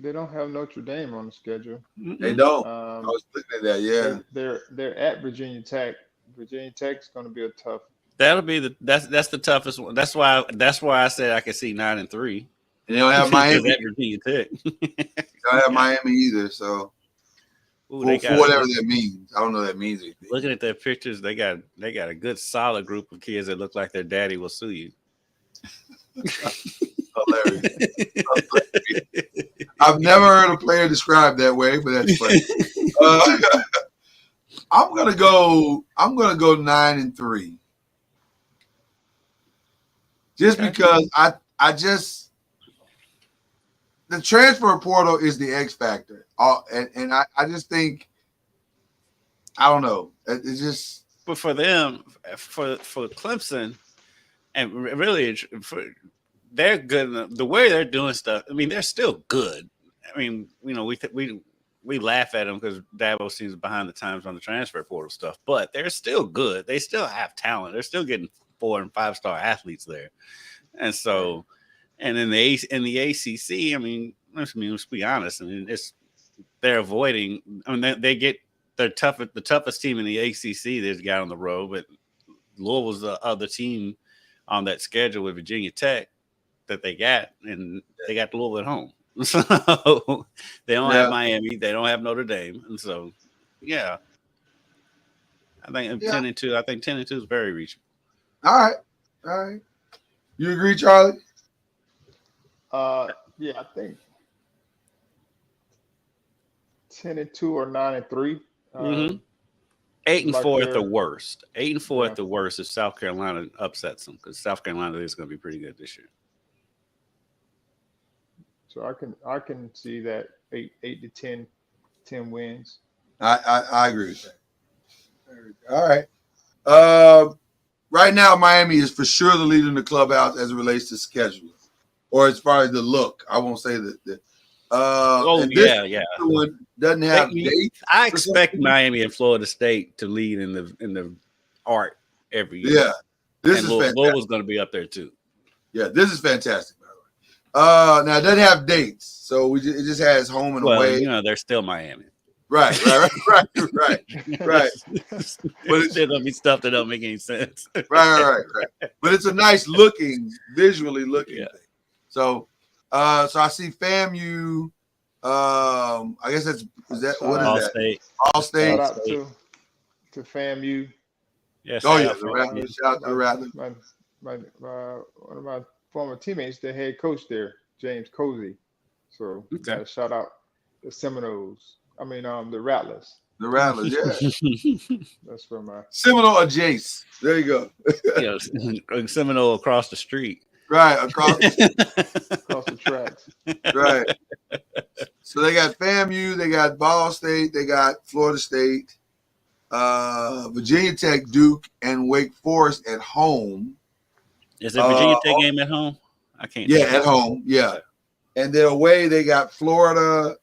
They don't have Notre Dame on the schedule. They don't. I was looking at that. Yeah, they're at Virginia Tech. Virginia Tech's going to be a tough. That'll be that's the toughest one. That's why I said I could see 9-3. And they don't have Miami. At Virginia Tech. They don't have Miami either. So for whatever that means, I don't know what that means anything. Looking at their pictures, they got a good solid group of kids that look like their daddy will sue you. Hilarious. I've never heard a player described that way, but that's funny. I'm gonna go 9-3, just because I just the transfer portal is the X factor, and I just think I don't know. It's just but for them for Clemson, and really they're good. The way they're doing stuff, I mean, they're still good. I mean, we laugh at them because Dabo seems behind the times on the transfer portal stuff, but they're still good. They still have talent. They're still getting 4- and 5-star athletes there, and so, and in the ACC, I mean, let's be honest. I mean, they're avoiding. I mean, they get the toughest team in the ACC. They've got on the road, but Louisville's the other team on that schedule with Virginia Tech that they got, and they got Louisville at home. So they don't have Miami, they don't have Notre Dame, and so I think 10-2. I think 10-2 is very reachable. All right. You agree, Charlie? Yeah, I think 10-2 or 9-3. Mm-hmm. 8-4 at the there. worst. 8-4 Yeah. at the worst if South Carolina upsets them, because South Carolina is going to be pretty good this year. So I can see that 8 to 10 wins. I agree with that. All right. Right now, Miami is for sure the leader in the clubhouse as it relates to scheduling, or as far as the look. I won't say that. And this one doesn't have dates. I expect Miami and Florida State to lead in the art every year. Yeah, this is fantastic. Louisville's going to be up there too. Yeah, this is fantastic. By the way, now it doesn't have dates, so it just has home and away. You know, they're still Miami. Right. But It's still gonna be stuff that don't make any sense. Right. But it's a nice visually looking thing. So I see FAMU. I guess what is that? State. All State. Shout out to FAMU. Yes. The Rattlers. Shout out to the Rattlers. One of my former teammates, the head coach there, James Cozy. So got to shout out the Seminoles. The Rattlers. The Rattlers, yeah. That's from my Seminole Jace. There you go. Yes, Seminole across the street. Right, across the tracks. Right. So they got FAMU, they got Ball State, they got Florida State, Virginia Tech, Duke, and Wake Forest at home. Is the Virginia Tech game at home? I can't. Yeah, at home. Yeah. And then away they got Florida,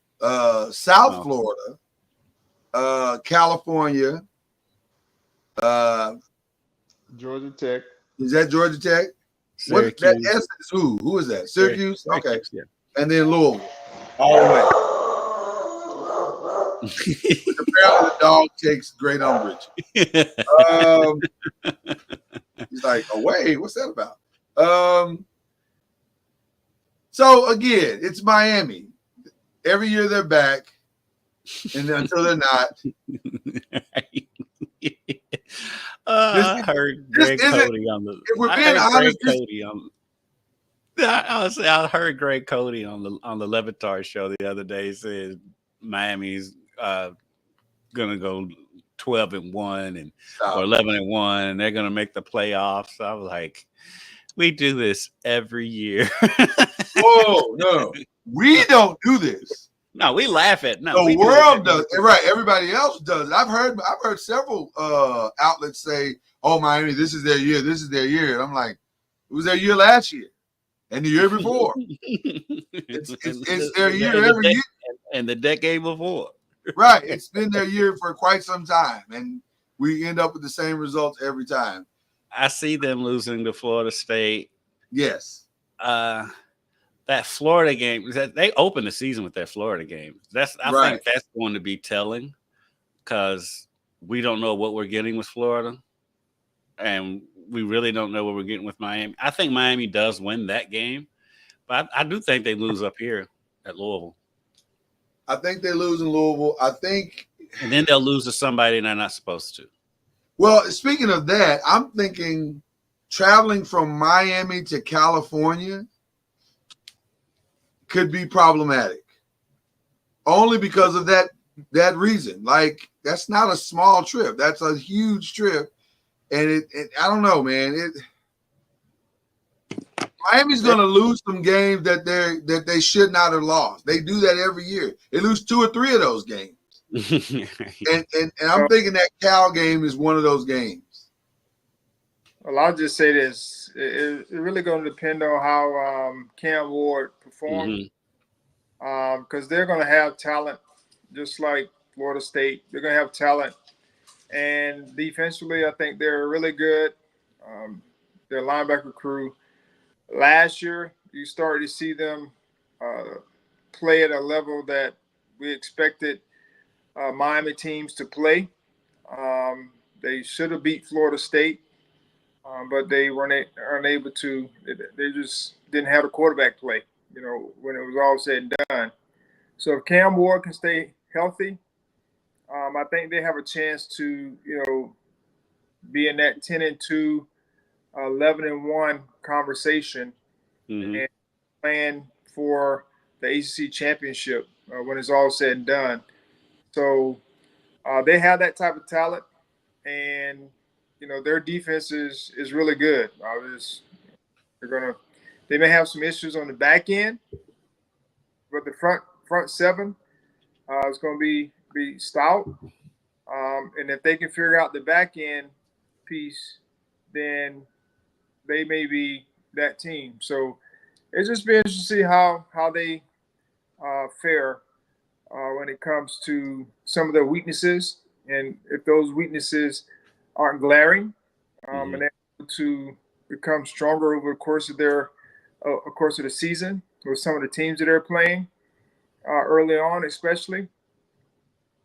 South Florida, California, Georgia Tech. Is that Georgia Tech? What that S is who? Who is that? Syracuse? Okay. Yeah. And then Louisville. All the way. Apparently the dog takes great umbrage. He's like, away? What's that about? So again, it's Miami. Every year they're back, and until they're not. I heard Greg Cody on the. If we're being honest, I heard Greg Cody on the Levitar show the other day said Miami's gonna go 12-1 or 11-1, and they're gonna make the playoffs. I was like, we do this every year. Whoa, no, we don't do this. No, we laugh at the world does. Right, everybody else does. I've heard several outlets say, "Oh, Miami, this is their year. This is their year." And I'm like, it was their year last year, and the year before. it's their year every year, and the decade before. Right, it's been their year for quite some time, and we end up with the same results every time. I see them losing to Florida State. Yes. That Florida game, they opened the season with that Florida game. I think that's going to be telling, because we don't know what we're getting with Florida, and we really don't know what we're getting with Miami. I think Miami does win that game, but I do think they lose up here at Louisville. I think they lose in Louisville. And then they'll lose to somebody they're not supposed to. Well, speaking of that, I'm thinking traveling from Miami to California could be problematic, only because of that reason. Like, that's not a small trip. That's a huge trip. And I don't know, man. Miami's going to lose some games that they should not have lost. They do that every year. They lose 2 or 3 of those games. and I'm thinking that Cal game is one of those games. Well, I'll just say this. It's really going to depend on how Cam Ward performs, because they're going to have talent, just like Florida State. They're going to have talent. And defensively, I think they're really good. Their linebacker crew. Last year, you started to see them play at a level that we expected Miami teams to play. They should have beat Florida State. But they weren't unable to. They just didn't have a quarterback play, when it was all said and done. So if Cam Ward can stay healthy, I think they have a chance to, be in that 10-2, 11-1 conversation and plan for the ACC championship when it's all said and done. So they have that type of talent, and their defense is really good. They may have some issues on the back end, but the front seven is going to be stout. And if they can figure out the back end piece, then they may be that team. So it's just be interesting to see how they fare when it comes to some of their weaknesses, and if those weaknesses aren't glaring, and they're able to become stronger over the course of the season with some of the teams that they're playing early on, especially,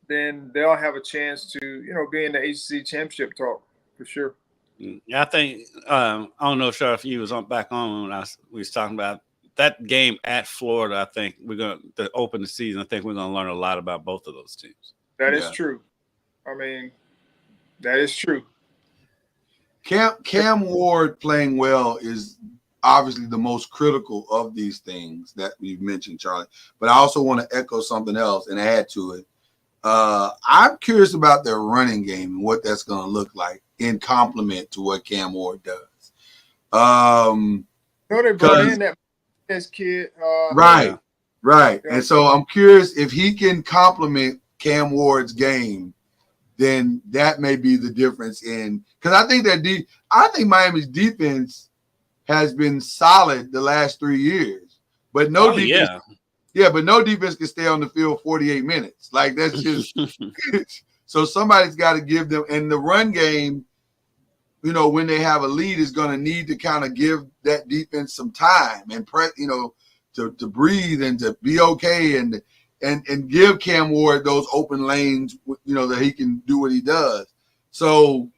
then they'll have a chance to be in the ACC championship talk for sure. I think I don't know, Sheriff, you was back on when we was talking about that game at Florida. I think we're going to open the season. I think we're going to learn a lot about both of those teams. That is true. I mean, that is true. Cam Ward playing well is obviously the most critical of these things that we've mentioned, Charlie. But I also want to echo something else and add to it. I'm curious about their running game and what that's going to look like in complement to what Cam Ward does. They brought in that kid. Right. And so I'm curious if he can complement Cam Ward's game, then that may be the difference because I think Miami's defense has been solid the last 3 years, but no defense. Yeah, but no defense can stay on the field 48 minutes. Like, that's just so somebody's got to give them. And the run game, when they have a lead, is going to need to kind of give that defense some time and to breathe and to be okay and give Cam Ward those open lanes, that he can do what he does. So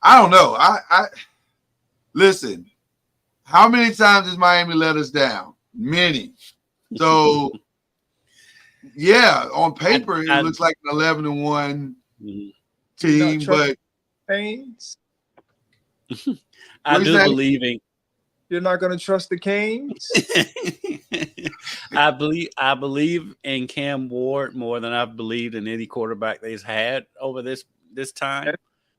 I don't know. I listen. How many times has Miami let us down? Many. So. Yeah, on paper it looks like an 11-1 team, but Canes. I do believe in. You're not going to trust the Canes. I believe in Cam Ward more than I've believed in any quarterback they've had over this time.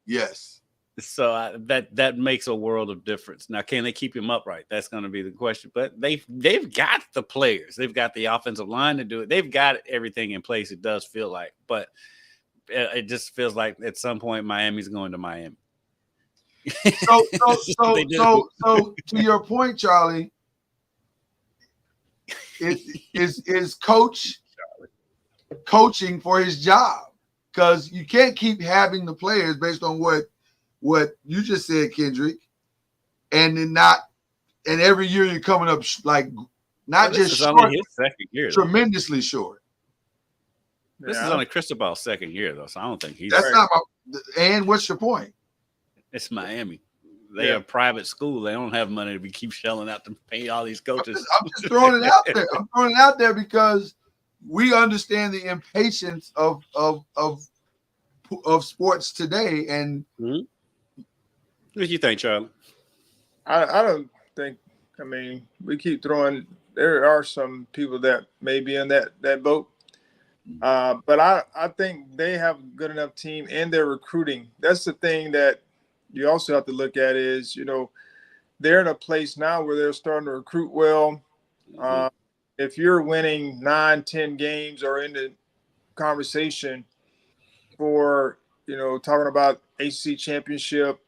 Yes. So that makes a world of difference. Now, can they keep him upright? That's going to be the question. But they've got the players. They've got the offensive line to do it. They've got everything in place. It does feel like, but it just feels like at some point Miami's going to Miami. So to your point, Charlie, is coach coaching for his job, because you can't keep having the players based on what you just said, Kendrick, and then and every year you're coming up like not just short, only his second year, tremendously short. This is only Cristobal's second year, though, so I don't think he's. That's not my. And what's your point? It's Miami. They are a private school. They don't have money to keep shelling out to pay all these coaches. I'm just throwing it out there. I'm throwing it out there because we understand the impatience of sports today. And what do you think, Charlie? I don't think. I mean, we keep throwing. There are some people that may be in that boat. But I think they have a good enough team, and they're recruiting. That's the thing that you also have to look at is, they're in a place now where they're starting to recruit well. If you're winning 9-10 games or in the conversation for, talking about ACC championship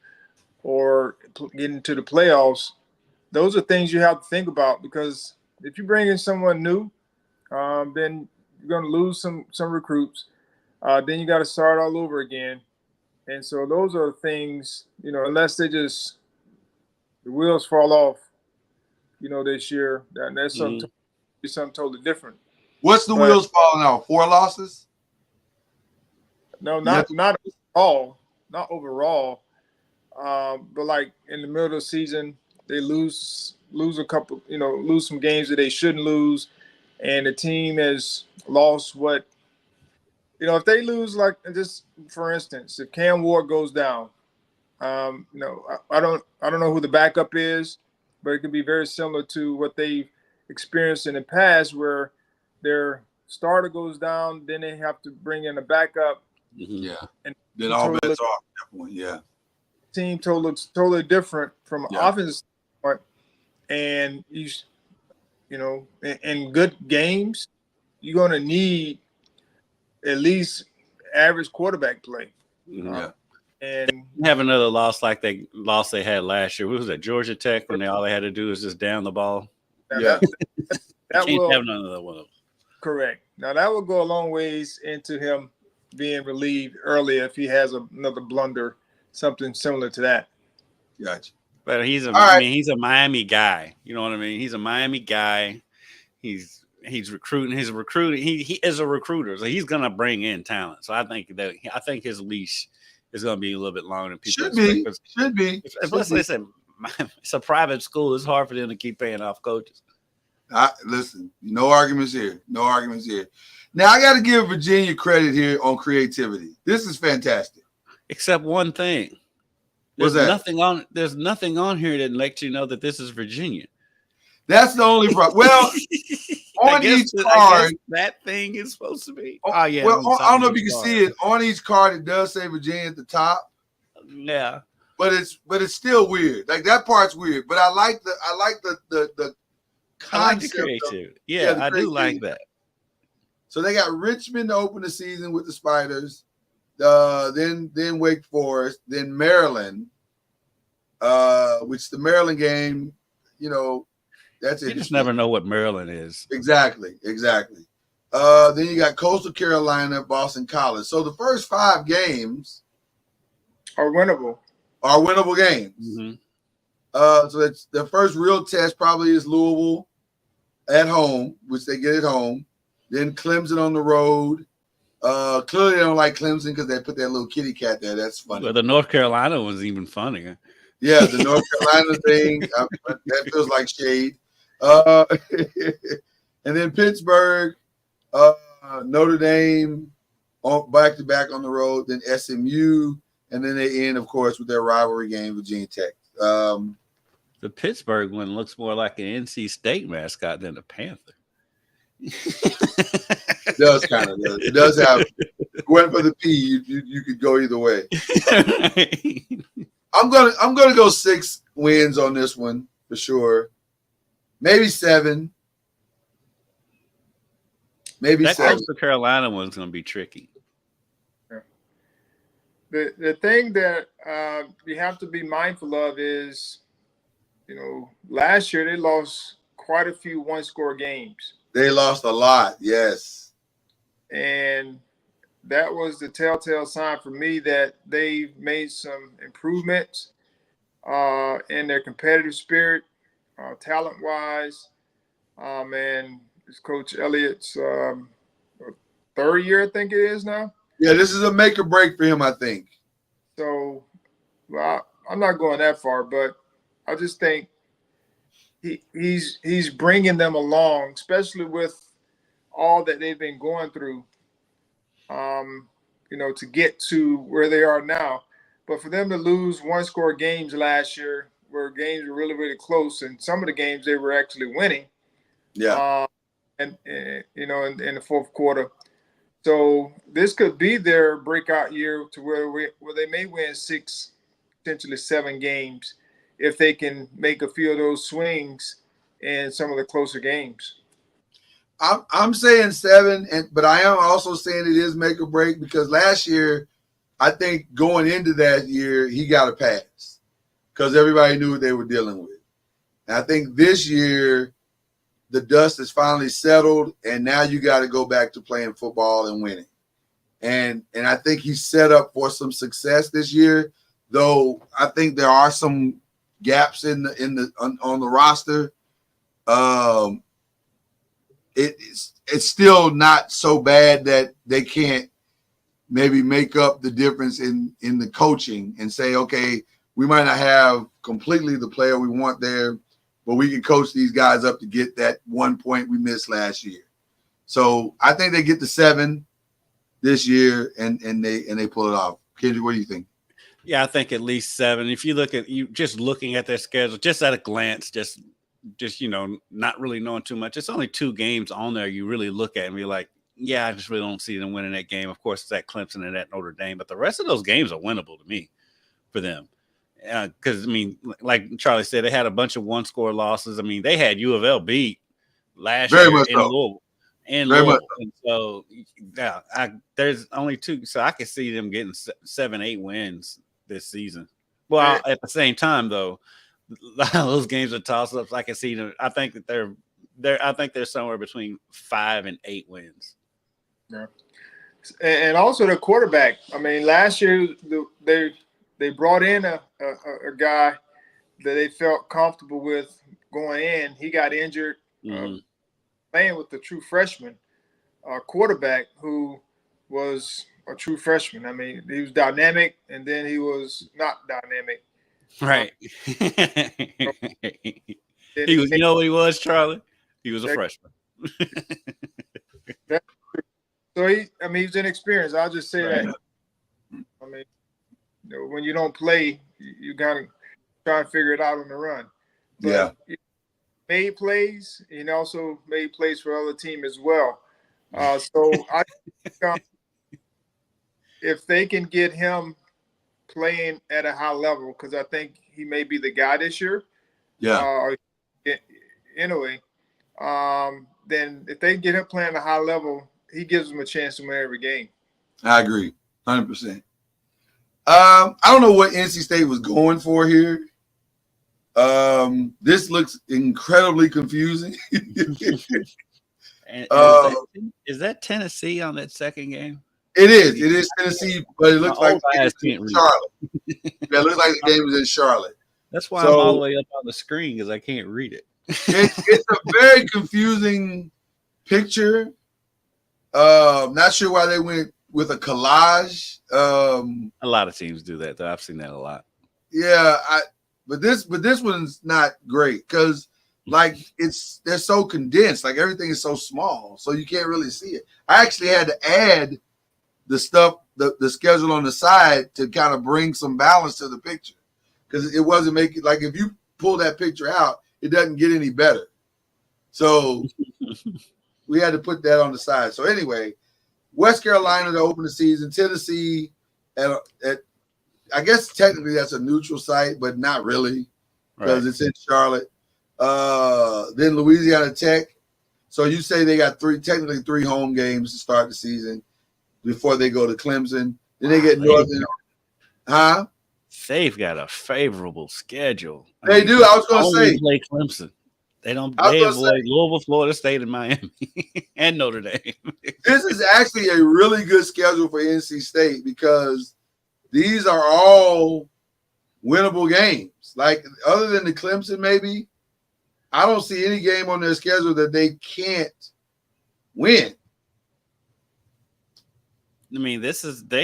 or getting to the playoffs, those are things you have to think about, because if you bring in someone new, then you're going to lose some recruits. Then you got to start all over again. And so those are things, unless the wheels fall off, this year, that's something totally different. What's the wheels falling off? 4 losses? No, not all, not overall. But like in the middle of the season, they lose a couple, lose some games that they shouldn't lose. And the team has lost what, if they lose, like just for instance, if Cam Ward goes down, I don't know who the backup is, but it could be very similar to what they've experienced in the past, where their starter goes down, then they have to bring in a backup. Yeah. And Then all bets off at that point. Yeah. Team looks totally different from an Yeah. offensive standpoint. And you know, in good games, you're going to need at least average quarterback play. Yeah. And have another loss like they had last year. What was that, Georgia Tech, when all they had to do was just down the ball? Yeah. That Can't will have another one of them. correct. Now that will go a long ways into him being relieved earlier if he has another blunder, something similar to that. Gotcha. But he's a Miami guy. You know what I mean? He's a Miami guy. He's recruiting. He's a recruiter. He is a recruiter, so he's gonna bring in talent. So I think his leash is gonna be a little bit longer than people expect. Should be. Let's say it's a private school. It's hard for them to keep paying off coaches. Listen, no arguments here. No arguments here. Now I got to give Virginia credit here on creativity. This is fantastic. Except one thing. What's that? There's nothing on here that lets you know that this is Virginia. That's the only problem. Well, on each card, that thing is supposed to be. Oh yeah. Well, I don't know if you can see it on each card. It does say Virginia at the top. Yeah. But it's still weird. Like that part's weird. But I like the concept. Creativity. Yeah, I do like that. So they got Richmond to open the season with the Spiders. Then Wake Forest, then Maryland, which the Maryland game, you know, that's it. You just never know what Maryland is. Exactly. Then you got Coastal Carolina, Boston College. So the first 5 games are winnable games. Mm-hmm. So it's the first real test probably is Louisville at home, which they get at home. Then Clemson on the road. Clearly they don't like Clemson because they put that little kitty cat there. That's funny. Well, the North Carolina was even funnier. Yeah, the North Carolina thing, that feels like shade. And then Pittsburgh, Notre Dame, back-to-back on the road, then SMU, and then they end, of course, with their rivalry game, Virginia Tech. The Pittsburgh one looks more like an NC State mascot than a Panther. It does kind of. It does have. Went for the P. You could go either way. I'm gonna go 6 wins on this one for sure. Maybe 7. Maybe that 7. Coastal Carolina one's gonna be tricky. The thing that you have to be mindful of is, you know, last year they lost quite a few one-score games. They lost a lot, yes. And that was the telltale sign for me that they've made some improvements in their competitive spirit, talent-wise. And it's Coach Elliott's 3rd year, I think it is now. Yeah, this is a make or break for him, I think. So, well, I'm not going that far, but I just think he's bringing them along, especially with all that they've been going through, you know, to get to where they are now. But for them to lose one-score games last year, where games were really, really close, and some of the games they were actually winning. Yeah. And you know, in the 4th quarter. So this could be their breakout year to where they may win 6, potentially 7 games if they can make a few of those swings in some of the closer games. I'm saying 7, but I am also saying it is make or break because last year, I think going into that year, he got a pass because everybody knew what they were dealing with. And I think this year, the dust is finally settled, and now you got to go back to playing football and winning. And I think he's set up for some success this year, though I think there are some gaps on the roster. It's still not so bad that they can't maybe make up the difference in the coaching and say, okay, we might not have completely the player we want there, but we can coach these guys up to get that 1 point we missed last year. So I think they get the 7 this year and they pull it off. Kendrick, what do you think? Yeah, I think at least 7. If you look at just looking at their schedule, just at a glance, just you know, not really knowing too much. It's only 2 games on there you really look at and be like, yeah, I just really don't see them winning that game. Of course, it's at Clemson and at Notre Dame, but the rest of those games are winnable to me for them. Because, I mean, like Charlie said, they had a bunch of one-score losses. I mean, they had U of L beat last Very year much in so. Louisville. Very much so. And so, yeah, there's only 2. So I could see them getting 7, 8 wins this season. Well, at the same time, though, those games are toss-ups. I can see them. I think that they're somewhere between 5 and 8 wins. Yeah. And also the quarterback. I mean, last year they brought in a guy that they felt comfortable with going in. He got injured playing with the true freshman quarterback who was a true freshman. I mean, he was dynamic, and then he was not dynamic. Right. He was. You know what he was, Charlie? He was a freshman. So he's inexperienced. I'll just say that. I mean, when you don't play, you gotta try and figure it out on the run. But he made plays, and also made plays for other team as well. So I think, if they can get him playing at a high level, because I think he may be the guy this year. Yeah. Anyway, then if they get him playing at a high level, he gives them a chance to win every game. I agree, 100%. I don't know what NC State was going for here. This looks incredibly confusing. And is that Tennessee on that second game? It is. It is Tennessee, but it looks like it's in Charlotte. It looks like the game is in Charlotte. That's why I'm all the way up on the screen, because I can't read it. It's a very confusing picture. Not sure why they went with a collage. A lot of teams do that, though. I've seen that a lot. Yeah, but this one's not great because like they're so condensed, like everything is so small, so you can't really see it. I actually had to add the stuff, the schedule on the side to kind of bring some balance to the picture because it wasn't making, like, if you pull that picture out, it doesn't get any better. So we had to put that on the side. So anyway, West Carolina to open the season, Tennessee at I guess technically that's a neutral site, but not really because it's in Charlotte. Then Louisiana Tech. So you say they got technically three home games to start the season before they go to Clemson. Then they get Northern. They've got a favorable schedule. They do. I was going to say. Play Clemson. They don't. They avoid Louisville, Florida State, and Miami, and Notre Dame. This is actually a really good schedule for NC State because these are all winnable games. Like, other than the Clemson, maybe, I don't see any game on their schedule that they can't win. I mean, they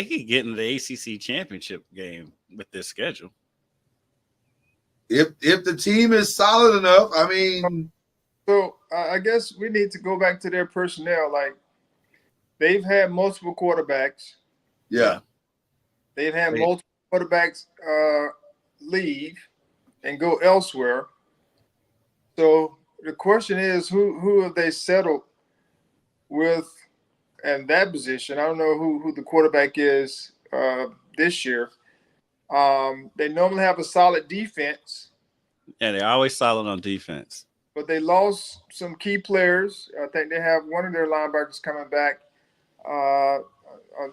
could get in the ACC championship game with this schedule. If the team is solid enough, I mean. So I guess we need to go back to their personnel. Like, they've had multiple quarterbacks. Yeah. They've had multiple quarterbacks leave and go elsewhere. So the question is, who have they settled with in that position? I don't know who the quarterback is this year. They normally have a solid defense. Yeah, they're always solid on defense. But they lost some key players. I think they have one of their linebackers coming back. I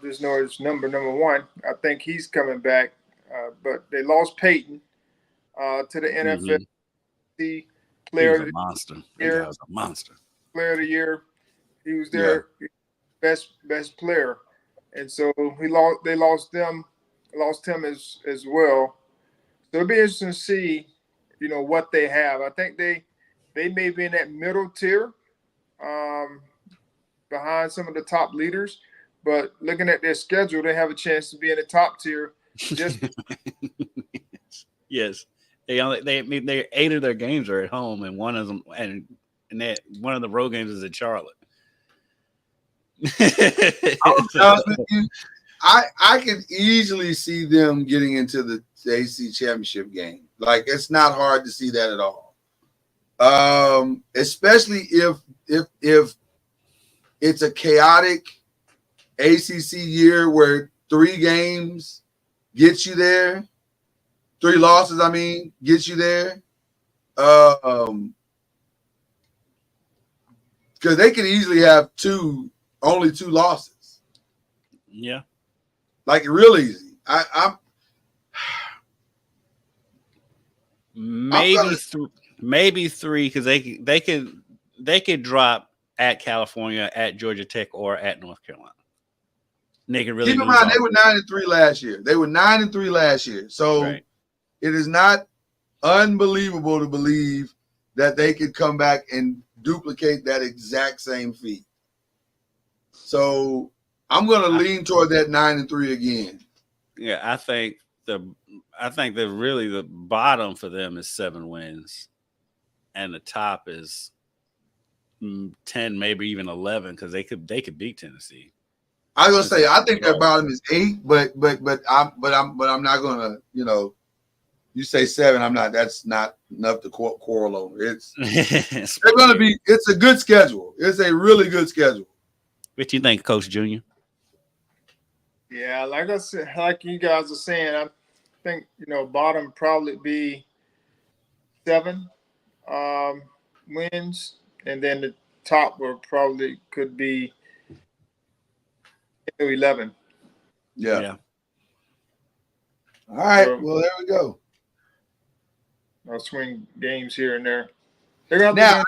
just know it's number 1. I think he's coming back. But they lost Peyton to the NFL. The player of the monster. That was a monster. Player of the year. He was their best player. And so they lost him as well. So it'll be interesting to see, what they have. I think they may be in that middle tier behind some of the top leaders, but looking at their schedule, they have a chance to be in the top tier. Yes. They 8 of their games are at home, and one of them and one of the road games is at Charlotte. I'll be honest with you, I can easily see them getting into the AC championship game. Like, it's not hard to see that at all. Especially if it's a chaotic ACC year where 3 games gets you there. 3 losses, I mean, gets you there. Because they could easily have only 2 losses. Yeah. Like real easy. I'm maybe 3 because they could drop at California, at Georgia Tech, or at North Carolina. And they can really keep in lose mind all they were 9-3 last year. They were 9-3 last year. So right. it is not unbelievable to believe that they could come back and duplicate that exact same feat. So I'm going to lean toward that 9-3 again. Yeah, I think that really the bottom for them is 7 wins, and the top is 10, maybe even 11, because they could beat Tennessee. I was gonna say I think their bottom is 8, but I'm not gonna, you say 7, I'm not. That's not enough to quarrel over. It's they're gonna be. It's a good schedule. It's a really good schedule. What do you think, Coach Junior? Yeah, like I said, like you guys are saying, I think bottom probably be 7 wins, and then the top could be 11. Yeah. All right. Well, there we go. I'll swing games here and there. They're going to have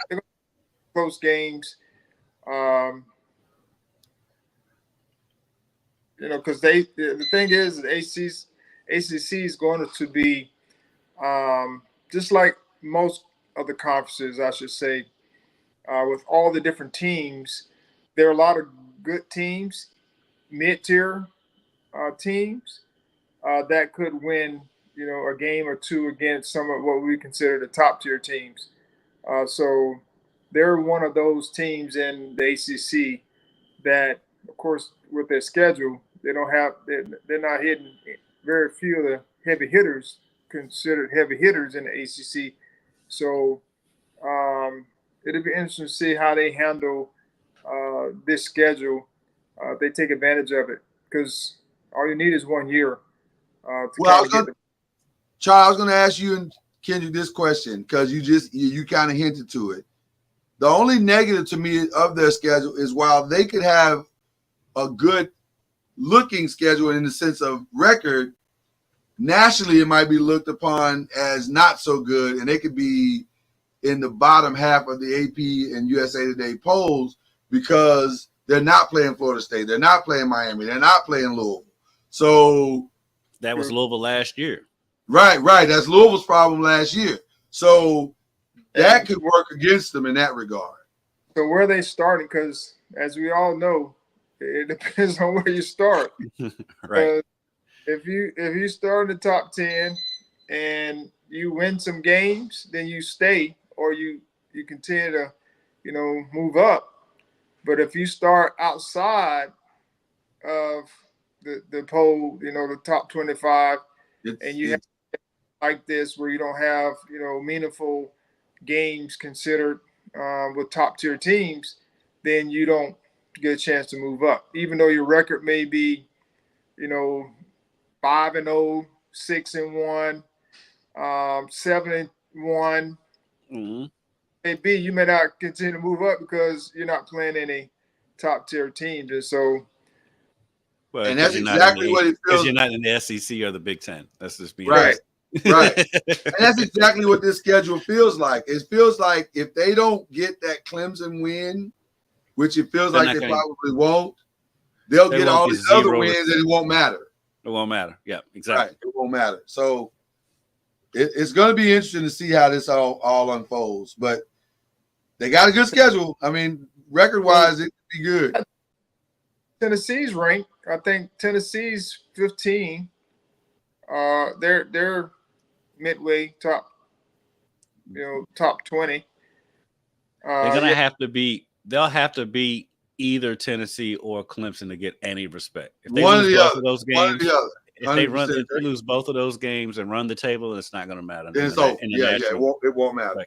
close games. Because the thing is, ACC is going to be just like most of the conferences, I should say, with all the different teams. There are a lot of good teams, mid-tier teams that could win, a game or 2 against some of what we consider the top-tier teams. So they're one of those teams in the ACC that, of course, with their schedule, they're not hitting very few of the heavy hitters considered heavy hitters in the ACC. So it'll be interesting to see how they handle this schedule. They take advantage of it, because all you need is 1 year. Charles, I was going to ask you and Kendrick this question, because you kind of hinted to it. The only negative to me of their schedule is while they could have a good looking schedule in the sense of record, nationally it might be looked upon as not so good, and they could be in the bottom half of the AP and USA Today polls because they're not playing Florida State, they're not playing Miami, they're not playing Louisville. So that was Louisville last year. Right. That's Louisville's problem last year. So that could work against them in that regard. So where are they starting? Because as we all know, it depends on where you start. Right. If you start in the top 10 and you win some games, then you stay, or you continue to, move up. But if you start outside of the poll, the top 25, and you have like this where you don't have, meaningful games considered with top tier teams, then you don't get a chance to move up, even though your record may be, 5-0, 6-1, 7-1. Mm-hmm. Maybe you may not continue to move up because you're not playing any top tier teams, and so. Well, and that's exactly what it feels. Because you're not in the SEC or the Big Ten. That's just being right. And that's exactly what this schedule feels like. It feels like if they don't get that Clemson win, which it feels like they probably won't, they'll get all these other wins and it won't matter. It won't matter. Yeah, exactly. Right. It won't matter. So it's going to be interesting to see how this all unfolds. But they got a good schedule. I mean, record-wise, it could be good. Tennessee's ranked. I think Tennessee's 15. They're midway top 20. They're gonna have to beat. They'll have to beat either Tennessee or Clemson to get any respect. If they lose both of those games, if they lose both of those games and run the table, it's not going to matter. It won't matter. Right.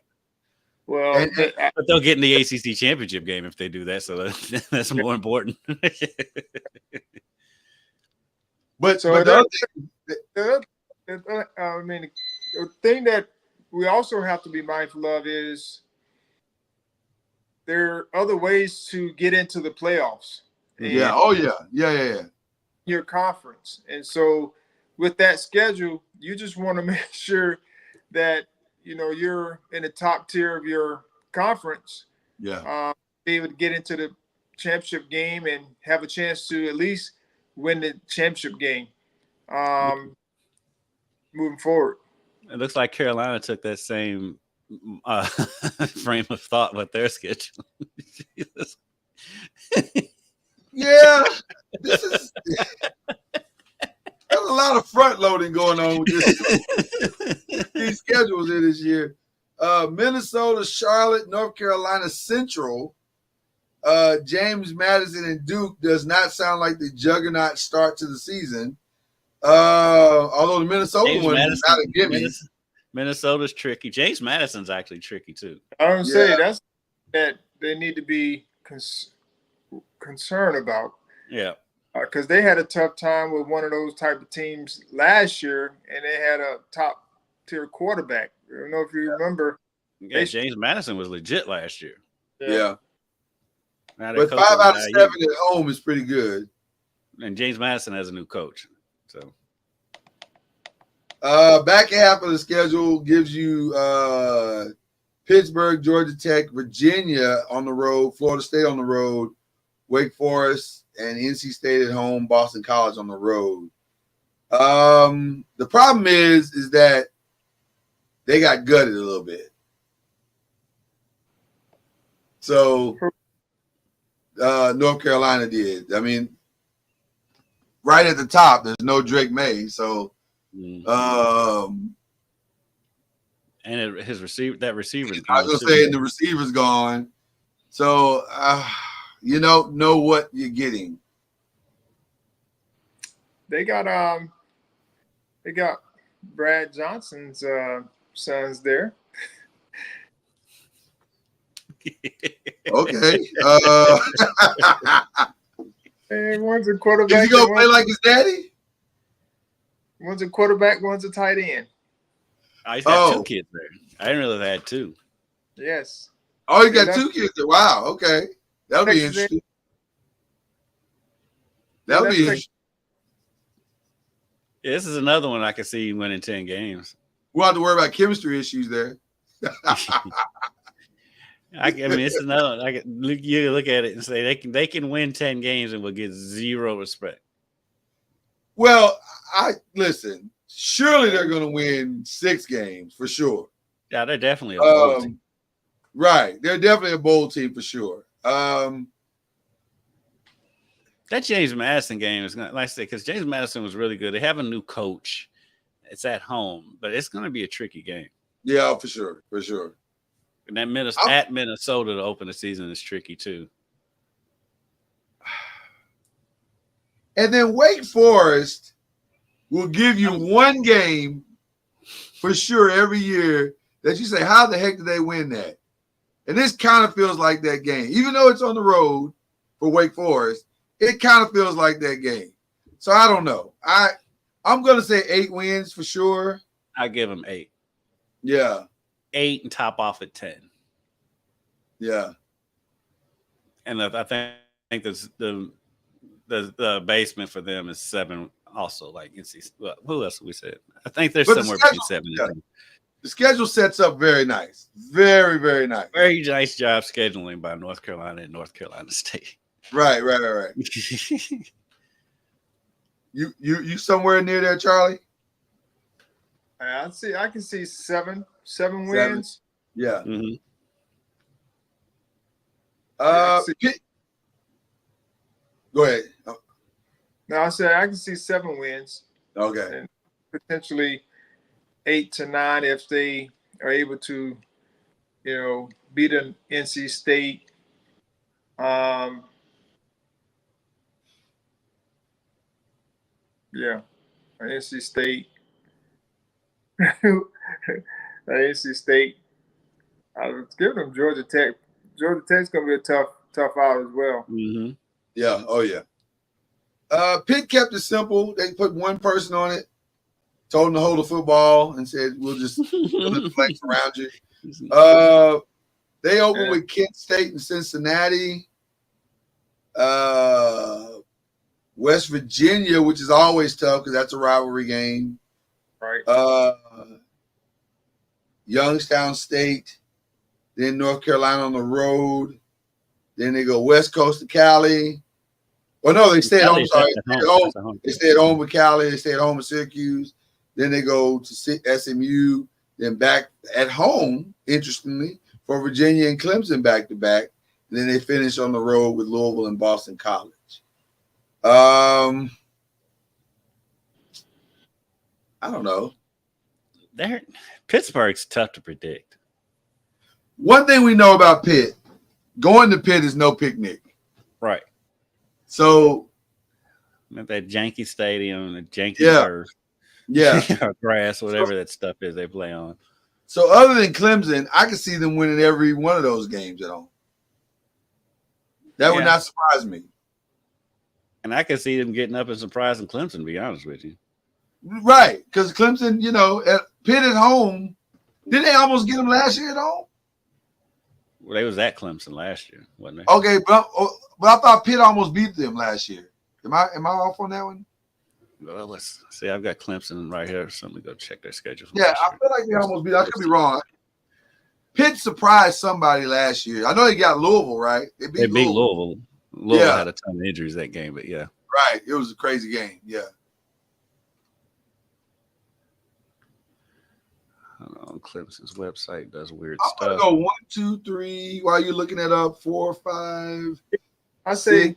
Well, And But they'll get in the ACC championship game if they do that. So that's more important. but so the other thing, I mean, the thing that we also have to be mindful of is there are other ways to get into the playoffs. yeah, And oh yeah. your conference. And so with that schedule, you just want to make sure that you're in the top tier of your conference, Yeah. be able to get into the championship game and have a chance to at least win the championship game moving forward. It looks like Carolina took that same frame of thought with their schedule. Yeah. This is there's a lot of front loading going on with these schedules here this year. Minnesota, Charlotte, North Carolina Central. James Madison and Duke does not sound like the juggernaut start to the season. Although the Minnesota James one Madison, is not a gimme. Minnesota's tricky. James Madison's actually tricky too. I would say that's that they need to be concerned about. Yeah. Because they had a tough time with one of those type of teams last year, and they had a top tier quarterback. I don't know if you remember. Yeah, James Madison was legit last year. Yeah. But 5 out of 7 at home is pretty good. And James Madison has a new coach. So back half of the schedule gives you Pittsburgh, Georgia Tech, Virginia on the road, Florida State on the road, Wake Forest, and NC State at home, Boston College on the road. The problem is that they got gutted a little bit. So North Carolina did. I mean, right at the top, there's no Drake May. So and his receiver, that receiver. I was gonna say the receiver's gone. So you don't know what you're getting. They got Brad Johnson's sons there. Okay. And one's a quarterback. Is he gonna play like his daddy? One's a quarterback, one's a tight end. I used to have 2 kids there. I didn't realize I had 2. Yes. Oh, you got 2 kids there. Wow. Okay. That'll be interesting. That'll be interesting. Yeah, this is another one I can see winning 10 games. We'll have to worry about chemistry issues there. I mean, it's another. You look at it and say they can win 10 games and will get 0 respect. Well, listen. Surely they're going to win 6 games for sure. Yeah, they're definitely a bowl team. Right, they're definitely a bowl team for sure. That James Madison game is going to, like I said, because James Madison was really good. They have a new coach. It's at home, but it's going to be a tricky game. Yeah, for sure, for sure. And that at Minnesota to open the season is tricky too. And then Wake Forest will give you one game for sure every year that you say, how the heck did they win that? And this kind of feels like that game. Even though it's on the road for Wake Forest, it kind of feels like that game. So I don't know. I'm going to say 8 wins for sure. I give them 8. Yeah. 8 and top off at 10. Yeah. And I think the basement for them is 7 also. Like NC. Well, who else we said? I think there's somewhere between 7 and 10. The schedule sets up very nice. Very, very nice. Very nice job scheduling by North Carolina and North Carolina State. Right. You somewhere near there, Charlie? I can see 7 wins. Yeah. Mm-hmm. Go ahead. No, I said I can see 7 wins. Okay. And potentially 8 to 9 if they are able to, beat an NC State. Yeah, NC State. NC State I was giving them Georgia Tech. Georgia Tech's gonna be a tough out as well. Mm-hmm. Yeah. Oh yeah. Pitt kept it simple. They put one person on it, told him to hold the football, and said, "We'll just fill the flanks around you." They opened with Kent State and Cincinnati. West Virginia, which is always tough because that's a rivalry game. Right. Youngstown State, then North Carolina on the road. Then they go West Coast to Cali. Well, no, they stay at home. Sorry, they stay at home with Cali. They stay at home with Syracuse. Then they go to SMU. Then back at home, interestingly, for Virginia and Clemson back to back. And then they finish on the road with Louisville and Boston College. I don't know. Pittsburgh's tough to predict. One thing we know about Pitt, going to Pitt is no picnic. Right. So at that janky stadium, the janky turf. Yeah. Or grass, whatever that stuff is they play on. So other than Clemson, I could see them winning every one of those games at home. That would not surprise me. And I could see them getting up and surprising Clemson, to be honest with you. Right. Because Clemson, at Pitt at home, didn't they almost get them last year at home? Well, they was at Clemson last year, wasn't they? Okay, but I thought Pitt almost beat them last year. Am I off on that one? Well, let's see. I've got Clemson right here. So let me go check their schedule. Yeah, I feel like they almost beat. I could be wrong. Pitt surprised somebody last year. I know they got Louisville, right? They beat Louisville. Louisville had a ton of injuries that game, but yeah. Right. It was a crazy game. Yeah. Clemson's website does weird I'm stuff. I'm gonna go 1, 2, 3. While you're looking that up, 4, 5. I say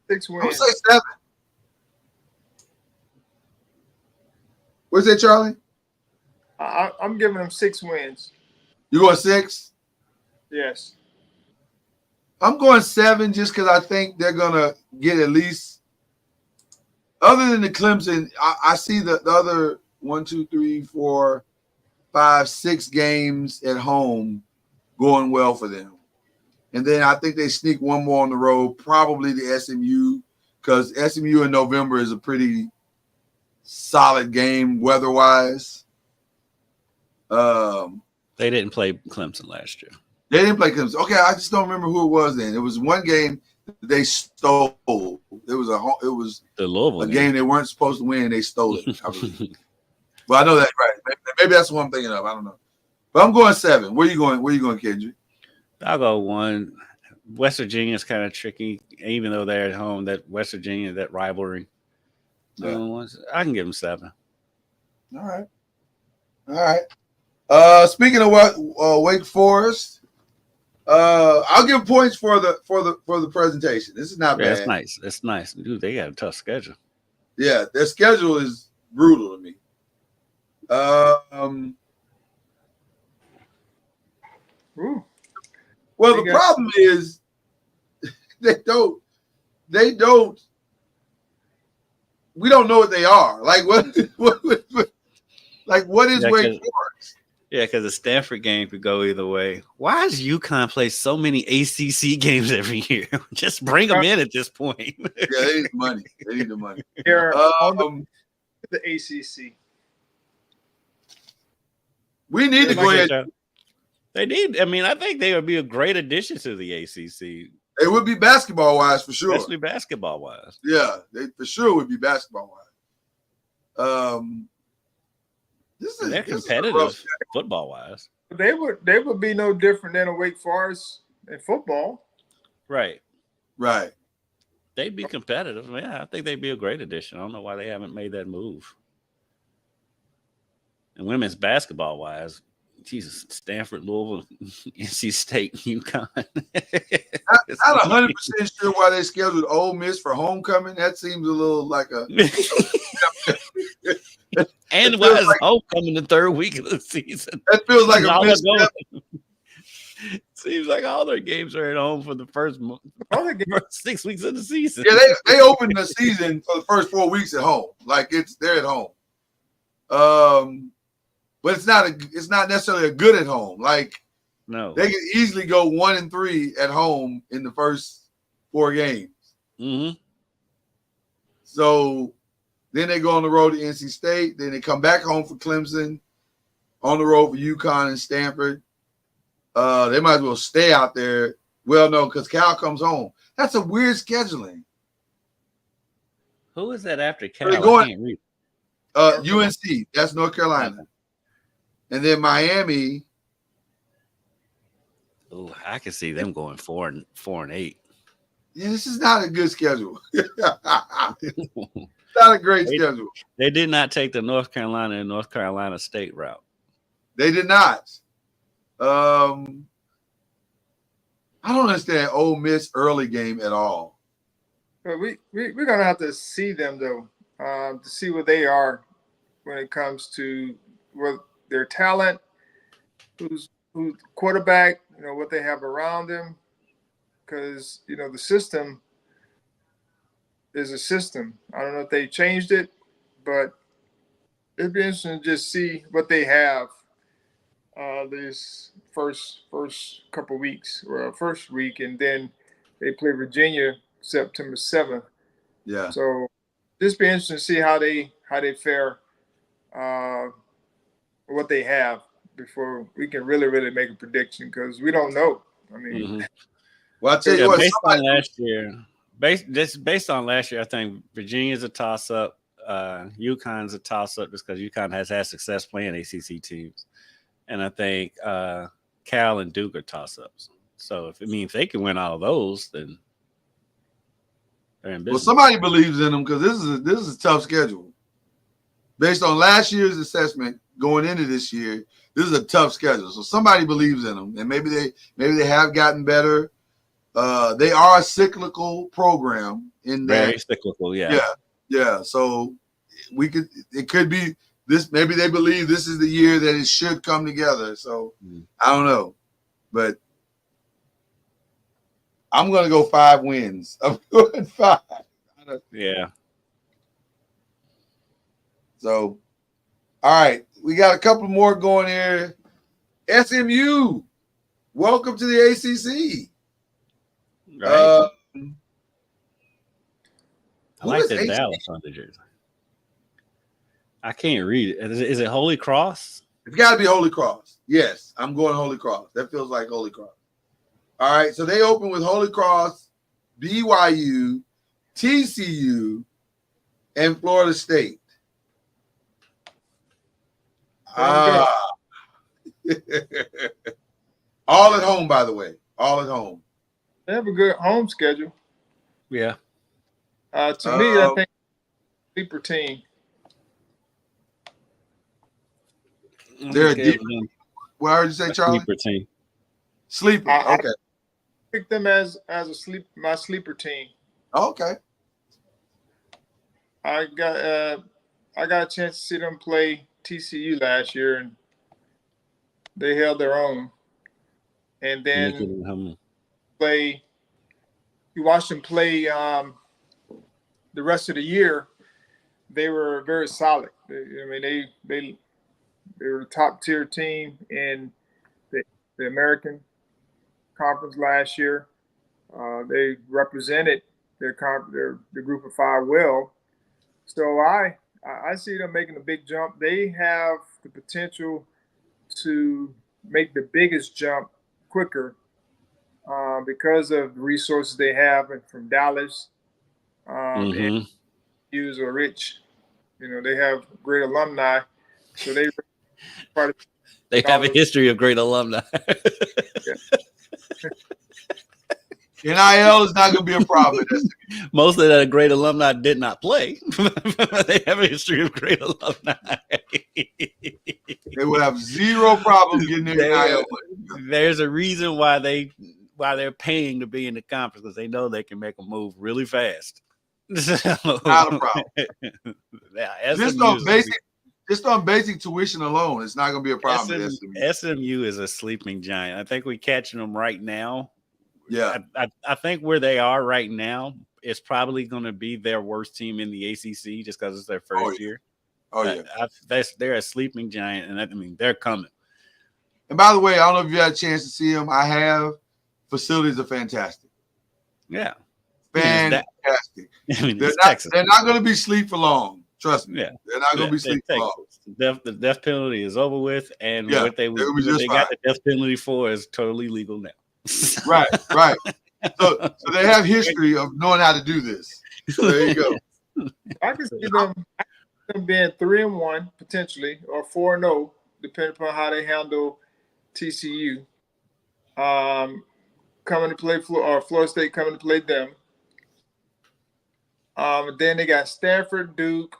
6 wins. I'm gonna say 7. What's that, Charlie? I'm giving them 6 wins. You going 6? Yes. I'm going 7 just because I think they're gonna get at least. Other than the Clemson, I see the other 1, 2, 3, 4, 5, 6 games at home going well for them. And then I think they sneak one more on the road, probably the SMU, because SMU in November is a pretty solid game weather-wise. They didn't play Clemson last year. They didn't play Clemson. Okay, I just don't remember who it was then. It was one game they stole. It was the Louisville game they weren't supposed to win. They stole it, I believe. But I know that right. Maybe that's what I'm thinking of. I don't know. But I'm going 7. Where you going, Kendrick? I'll go 1. West Virginia is kind of tricky, even though they're at home. That West Virginia, that rivalry. Yeah. I can give them 7. All right. Speaking of Wake Forest, I'll give points for the presentation. This is not bad. That's nice. That's nice. Dude, they got a tough schedule. Yeah, their schedule is brutal to me. Well, the problem is they don't. We don't know what they are. Like what is Wake Forest? Yeah, because the Stanford game could go either way. Why does UConn play so many ACC games every year? Just bring them in at this point. Yeah, they need the money. They need the money. The ACC. We need to go ahead. They need. I mean, I think they would be a great addition to the ACC. It would be basketball wise for sure. Especially basketball wise. Yeah, they for sure would be basketball wise. They're competitive football wise. They would be no different than a Wake Forest in football. Right. Right. They'd be competitive. Yeah, I think they'd be a great addition. I don't know why they haven't made that move. And women's basketball wise, Jesus, Stanford, Louisville, NC State, UConn. Not 100% sure why they scheduled Ole Miss for homecoming. That seems a little like a. And why is homecoming the third week of the season? That feels like a misstep. Seems like all their games are at home for the first 6 weeks of the season. Yeah, they opened the season for the first 4 weeks at home. Like they're at home. But it's not necessarily a good at home. Like No. They can easily go 1-3 at home in the first 4 games. Mm-hmm. So then they go on the road to NC State. Then they come back home for Clemson, on the road for UConn and Stanford. They might as well stay out there. Well, no, because Cal comes home. That's a weird scheduling. Who is that after So they Cal? I can't read. UNC, that's North Carolina. Okay. And then Miami. Oh, I can see them going 4-8. Yeah, this is not a good schedule. Not a great schedule. They did not take the North Carolina and North Carolina State route. They did not. I don't understand Ole Miss early game at all. But we're gonna have to see them though, to see what they are when it comes to what their talent, who's quarterback, what they have around them, because the system is a system. I don't know if they changed it, but it'd be interesting to just see what they have this first couple weeks, or first week, and then they play Virginia September 7th. Yeah. So just be interesting to see how they fare, what they have before we can really make a prediction, because we don't know. I mean, Well, I'll tell you what. Based on last year, based on last year, I think Virginia's a toss up. UConn's a toss up just because UConn has had success playing ACC teams, and I think Cal and Duke are toss ups. So if they can win all of those, then they're in business. Well, somebody believes in them because this is a tough schedule. Based on last year's assessment going into this year, this is a tough schedule. So somebody believes in them, and maybe they have gotten better. They are a cyclical program in that. Very cyclical, yeah. Yeah. So it could be this. Maybe they believe this is the year that it should come together. So I don't know, but I'm going to go 5 wins. I'm going 5. Yeah. So, all right, we got a couple more going here. SMU, welcome to the ACC. Right. I like the is Dallas on the jersey. I can't read it. Is it Holy Cross? It's got to be Holy Cross. Yes, I'm going Holy Cross. That feels like Holy Cross. All right, so they open with Holy Cross, BYU, TCU, and Florida State. All at home, by the way. All at home. they have a good home schedule. Yeah. To me, I think sleeper team. They're a deep. What did you say, Charlie? Sleeper team. Sleeper. Okay. Pick them as my sleeper team. Okay. I got a chance to see them play TCU last year, and they held their own. And then you watched them play the rest of the year. They were very solid. They were a top tier team in the American Conference last year. They represented the group of 5 well. So I see them making a big jump. They have the potential to make the biggest jump quicker because of the resources they have from Dallas. And Hughes are rich. They have great alumni. So they have a history of great alumni. NIL is not going to be a problem. Most of that great alumni did not play. They have a history of great alumni. They will have zero problem getting their NIL. There's a reason why they're paying to be in the conference, because they know they can make a move really fast. Not a problem. Yeah, just on basic tuition alone, it's not going to be a problem. SMU is a sleeping giant. I think we're catching them right now. Yeah, I think where they are right now is probably going to be their worst team in the ACC just because it's their first year. Oh yeah, they're a sleeping giant, and they're coming. And by the way, I don't know if you had a chance to see them. I have. Facilities are fantastic. Yeah. Fantastic. I mean, They're it's not. Texas. They're not going to be sleep for long. Trust me. Yeah. They're not going to be They're sleep for long. Texas. The death penalty is over with, and Yeah, what they they're gonna be just got fine. the death penalty for is totally legal now. Right. So they have history of knowing how to do this. So there you go. I can see them being 3-1 potentially, or 4-0, depending upon how they handle TCU. Coming to play Florida State coming to play them. Then they got Stanford, Duke,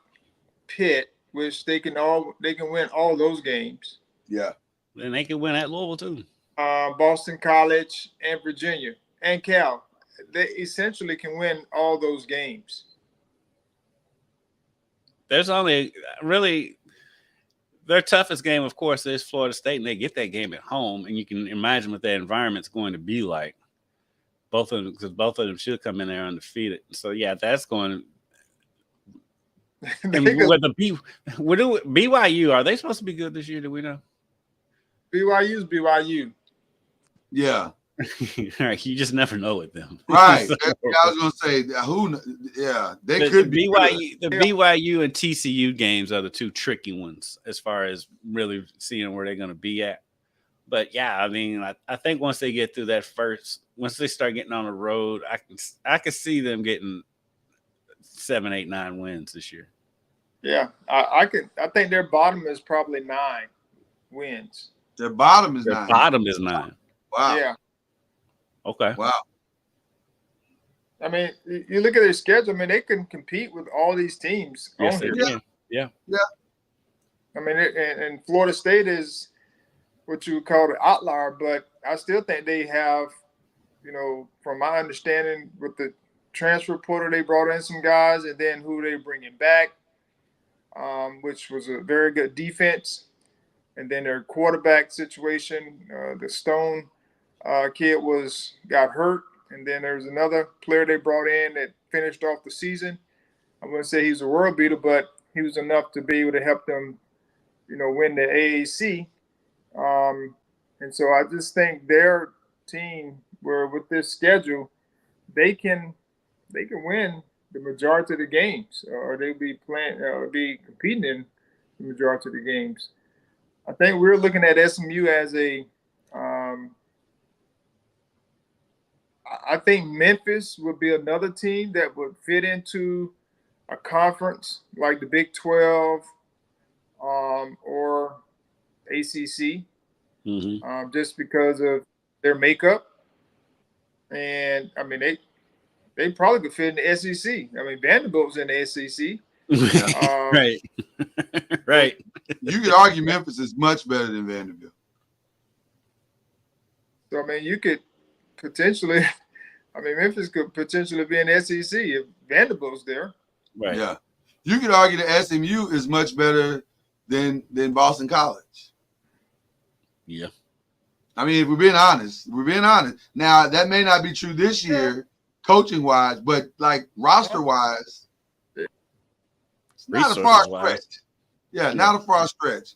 Pitt, which they can win all those games. Yeah. And they can win at Louisville too. Boston College and Virginia and Cal. They essentially can win all those games. There's only really their toughest game, of course, is Florida State, and they get that game at home, and you can imagine what that environment's going to be like. Both of them, because both of them should come in there undefeated. So yeah, that's going. And with the BYU, are they supposed to be good this year? Do we know? BYU's BYU. Yeah. Right, you just never know with them. Right. So, I was going to say they could be BYU. The BYU and TCU games are the two tricky ones as far as really seeing where they're going to be at. But yeah, I mean, I think once they get through that once they start getting on the road, I can see them getting 7, 8, 9 wins this year. Yeah, I think their bottom is probably 9 wins. Their bottom is Their 9. bottom is 9. Wow. Yeah. Okay. Wow. I mean, you look at their schedule. I mean, they can compete with all these teams. Yes, they can. Yeah. I mean, and Florida State is what you would call the outlier, but I still think they have, from my understanding, with the transfer portal, they brought in some guys, and then who they bringing back, which was a very good defense, and then their quarterback situation, the Stone kid got hurt, and then there was another player they brought in that finished off the season. I wouldn't say he's a world beater, but he was enough to be able to help them, win the AAC. And so I just think their team, where with this schedule, they can win the majority of the games, or they'll be be competing in the majority of the games. I think we're looking at SMU as I think Memphis would be another team that would fit into a conference like the Big 12 or ACC, just because of their makeup. And I mean, they probably could fit in the SEC. I mean, Vanderbilt's in the SEC. Right. Right. You could argue Memphis is much better than Vanderbilt. So, I mean, you could potentially – I mean, Memphis could potentially be in the SEC if Vanderbilt's there. Right. Yeah. You could argue that SMU is much better than Boston College. Yeah. I mean, if we're being honest. Now, that may not be true this year, coaching-wise, but, like, roster-wise, it's not a far stretch. Yeah, not a far stretch.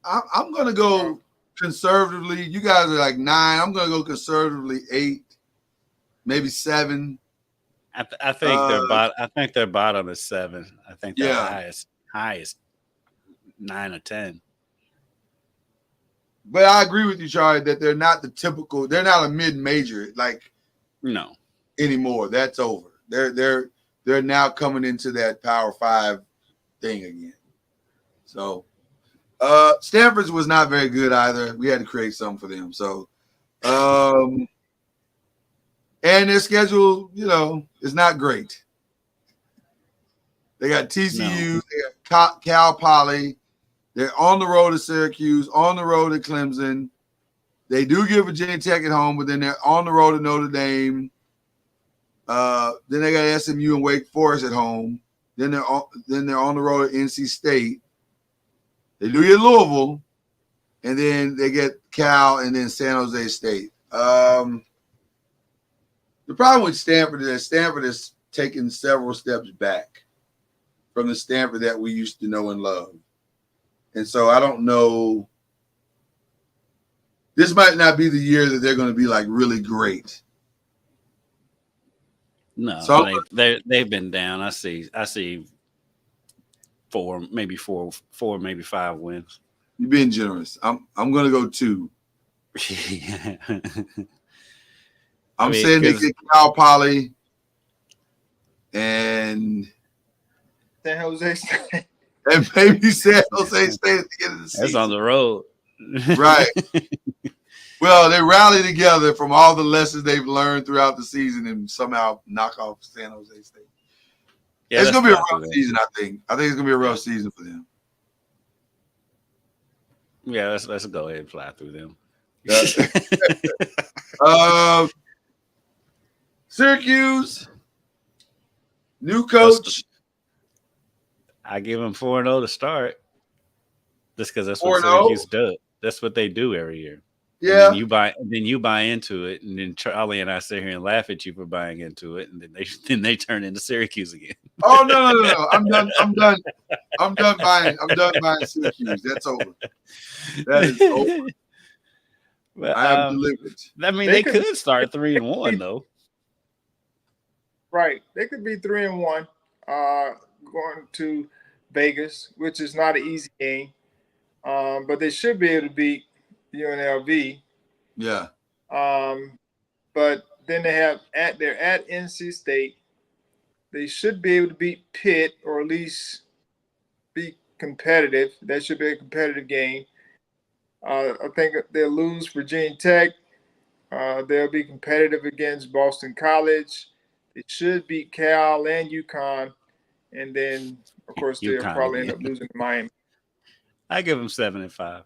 I'm going to go conservatively. You guys are like 9. I'm going to go conservatively 8, maybe 7. I think their bottom is 7. I think their highest 9 or 10. But I agree with you, Charlie, that they're not they're not a mid-major No anymore. That's over. They're now coming into that Power 5 thing again. So Stanford's was not very good either. We had to create something for them. So and their schedule, is not great. They got TCU, they got Cal Poly. They're on the road to Syracuse, on the road to Clemson. They do get Virginia Tech at home, but then they're on the road to Notre Dame. Then they got SMU and Wake Forest at home. Then they're on the road to NC State. They do get Louisville, and then they get Cal and then San Jose State. The problem with Stanford is that Stanford has taken several steps back from the Stanford that we used to know and love. And so I don't know this might not be the year that they're going to be like really great. No, So they've been down. I see four, maybe five wins. you're being generous. I'm going to go 2. I'm saying they get Cal Poly and San Jose State. and maybe San Jose State at the end of the season. That's on the road. Right. Well, they rally together from all the lessons they've learned throughout the season and somehow knock off San Jose State. Yeah, it's going to be a rough season, I think. I think it's going to be a rough season for them. Yeah, let's go ahead and fly through them. Syracuse, new coach. I give them 4-0 to start. Just because that's 4-0? what Syracuse does. That's what they do every year. Yeah. And then you buy into it, and then Charlie and I sit here and laugh at you for buying into it, and then they turn into Syracuse again. Oh no! I'm done. I'm done buying Syracuse. That's over. That is over. But, I am delivered. I mean, they could start 3-1 though. Right, they could be 3-1, going to Vegas, which is not an easy game, but they should be able to beat UNLV. Yeah. But then they're at NC State. They should be able to beat Pitt, or at least be competitive. That should be a competitive game. I think they'll lose Virginia Tech. They'll be competitive against Boston College. They should beat Cal and UConn. And then, of course, they'll probably end up losing to Miami. I give them 7-5.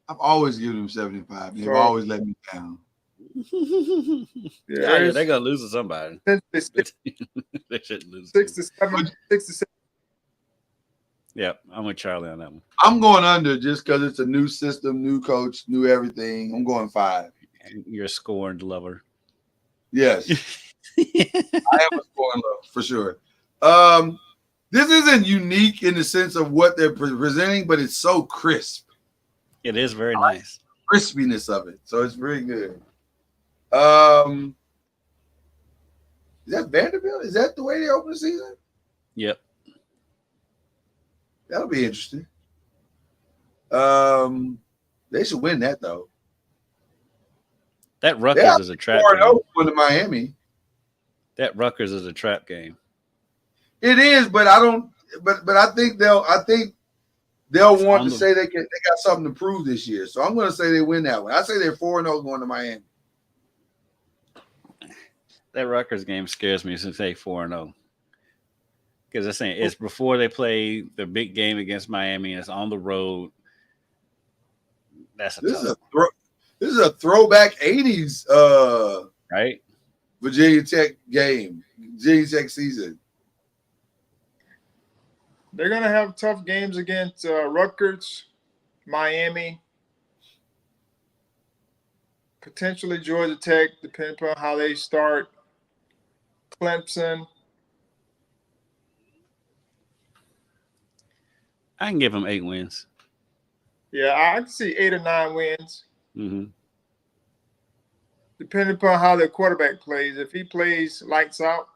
I've always given them 75. They've always let me down. Yeah, they're gonna lose to somebody. They shouldn't lose. 6 to 7. Yeah, I'm with Charlie on that one. I'm going under just because it's a new system, new coach, new everything. I'm going 5. You're a scorned lover. Yes. I am a scorned lover for sure. This isn't unique in the sense of what they're presenting, but it's so crisp. It is very nice. Crispiness of it. So it's very good. Is that Vanderbilt? Is that the way they open the season? Yep. That'll be interesting. They should win that though. That Rutgers is a trap game. Going to Miami. That Rutgers is a trap game. It is, but I don't. But I think they'll want to say they got something to prove this year. So I'm going to say they win that one. I say they're 4-0 going to Miami. That Rutgers game scares me since they 4-0. Because I'm saying it's before they play the big game against Miami. And it's on the road. This is a throwback 80s right Virginia Tech game, Virginia Tech season. They're going to have tough games against Rutgers, Miami, potentially Georgia Tech, depending upon how they start, Clemson. I can give them 8 wins. Yeah, I can see 8 or 9 wins. Mm-hmm. Depending upon how their quarterback plays. If he plays lights out,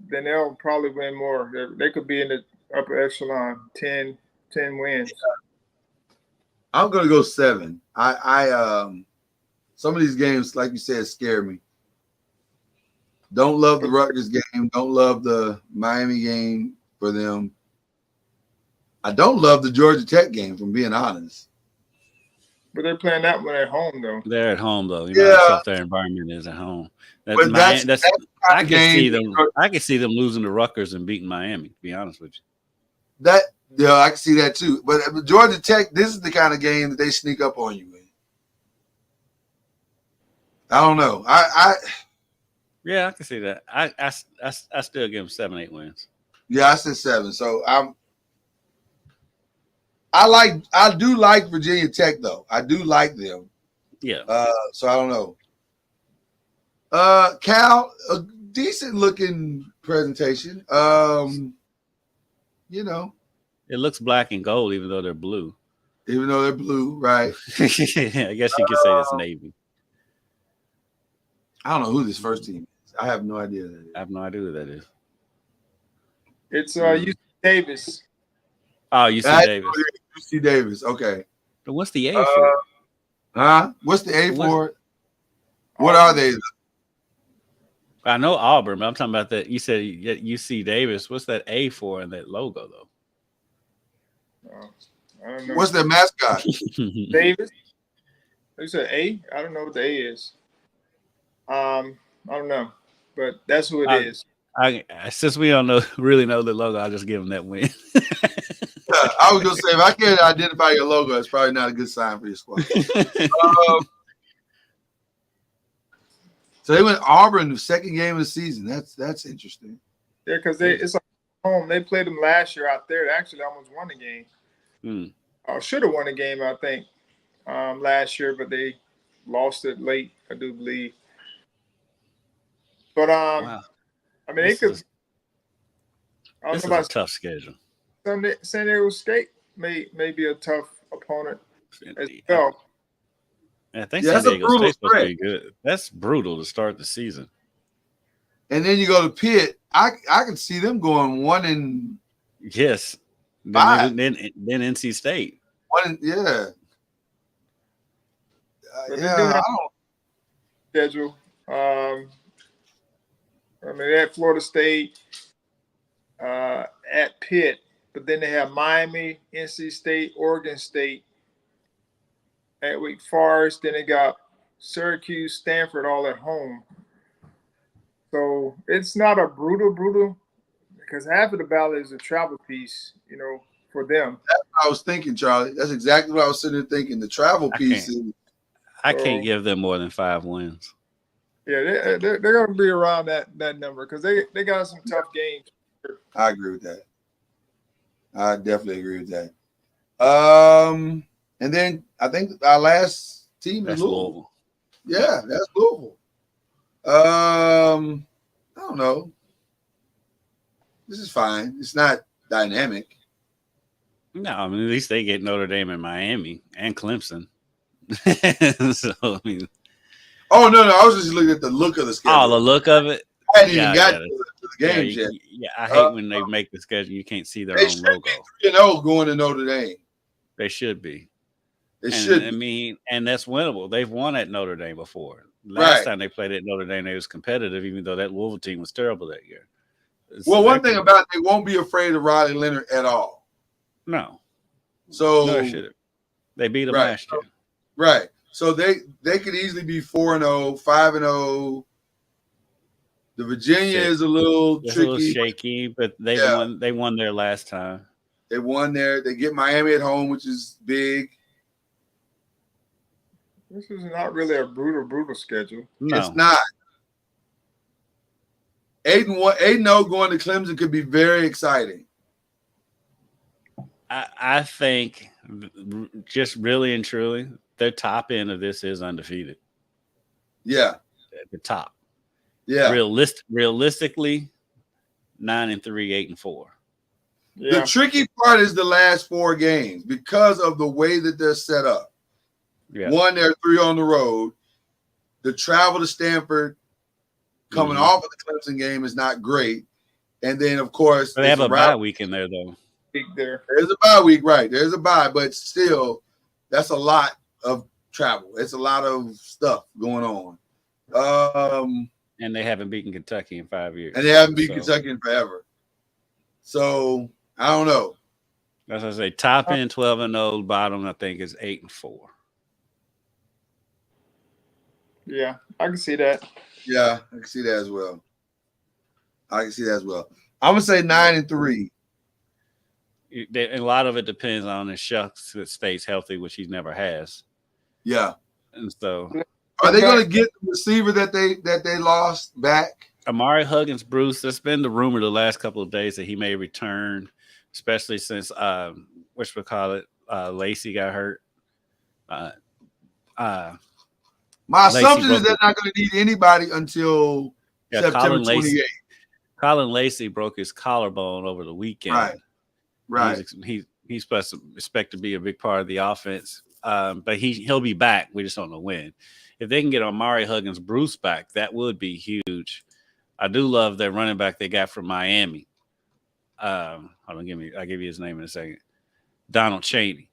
then they'll probably win more. They could be in the upper echelon, 10 wins. I'm gonna go 7. I some of these games, like you said, scare me. Don't love the Rutgers game. Don't love the Miami game for them. I don't love the Georgia Tech game, from being honest. But they're playing that one at home, though. They're at home, though. You know how tough their environment is at home. I can see them losing to Rutgers and beating Miami, to be honest with you. I can see that too. But Georgia Tech, this is the kind of game that they sneak up on you in. I don't know. Yeah, I can see that. I still give them 7-8 wins. Yeah, I said 7. So I do like Virginia Tech though. I do like them. Yeah. So I don't know. Cal, a decent looking presentation. You know. It looks black and gold, even though they're blue. even though they're blue, right? I guess you could say it's Navy. I don't know who this first team is. I have no idea. I have no idea who that is. It's UC Davis. Oh, UC Davis. UC Davis. Okay. But what's the A for? Huh? What's the A for? What are they? I know Auburn, but I'm talking about that. You said UC Davis. What's that A for in that logo, though? I don't know. What's their mascot? Davis? You said A? I don't know what the A is. I don't know, but that's who it is. Since we don't really know the logo, I'll just give them that win. I was gonna say if I can't identify your logo, it's probably not a good sign for your squad. So they went Auburn the second game of the season. That's interesting. Yeah, because it's like home. They played them last year out there. They actually almost won the game. Should have won the game, I think, last year, but they lost it late, I do believe. But wow. I mean, they could. This is a tough schedule. San Diego State may be a tough opponent as well. I think San Diego State's supposed to be good. That's brutal to start the season. And then you go to Pitt. I can see them going 1-5. Yes. Then NC State. Yeah. Schedule. I mean, they had Florida State at Pitt, but then they have Miami, NC State, Oregon State at Wake Forest. Then they got Syracuse, Stanford all at home. So it's not a brutal, because half of the ballot is a travel piece, for them. That's what I was thinking, Charlie. That's exactly what I was sitting there thinking. The travel piece. I can't give them more than 5 wins. Yeah, they're going to be around that number because they got some tough games. I agree with that. I definitely agree with that. And then I think our last team is Louisville. Yeah, that's Louisville. I don't know. This is fine. It's not dynamic. No, I mean, at least they get Notre Dame and Miami and Clemson. So, I mean. Oh, no. I was just looking at the look of the schedule. Oh, the look of it? I hadn't even got to the games yet. Yeah, I hate when they make the schedule. You can't see their own logo. They should be 3-0 going to Notre Dame. They should be. They should. I mean, and that's winnable. They've won at Notre Dame before. Last time they played at Notre Dame, they was competitive, even though that Louisville team was terrible that year. Well, one thing about it, they won't be afraid of Riley Leonard at all. No. So no, should have. They beat them last year. Right. So they could easily be 4-0, 5-0. The Virginia is a little tricky. A little shaky, but they won their last time. They won there. They get Miami at home, which is big. This is not really a brutal schedule. No. It's not. 8-0 going to Clemson could be very exciting. I think just really and truly, their top end of this is undefeated. Yeah. At the top. Yeah. Realistically, 9-3, 8-4. Yeah. The tricky part is the last 4 games because of the way that they're set up. Yeah. 1, they're 3 on the road. The travel to Stanford coming off of the Clemson game is not great. And then, of course, they have a bye week in there, though. There's a bye week, right? There's a bye, but still, that's a lot of travel. It's a lot of stuff going on. And they haven't beaten Kentucky in 5 years. And they haven't beaten Kentucky in forever. So I don't know. As I say, top end 12-0, bottom I think is 8-4. Yeah, I can see that. Yeah, I can see that as well. I'm gonna say 9-3. A lot of it depends on if Shucks stays healthy, which he never has. Yeah, and so are they going to get the receiver that they lost back? Amari Huggins, Bruce. That's been the rumor the last couple of days that he may return, especially since Lacey got hurt. My assumption is they're not going to need anybody until September 28th. Colin Lacey broke his collarbone over the weekend. Right. He's supposed to expect to be a big part of the offense. But he'll be back. We just don't know when. If they can get Amari Huggins Bruce back, that would be huge. I do love that running back they got from Miami. Hold on, I'll give you his name in a second. Donald Chaney.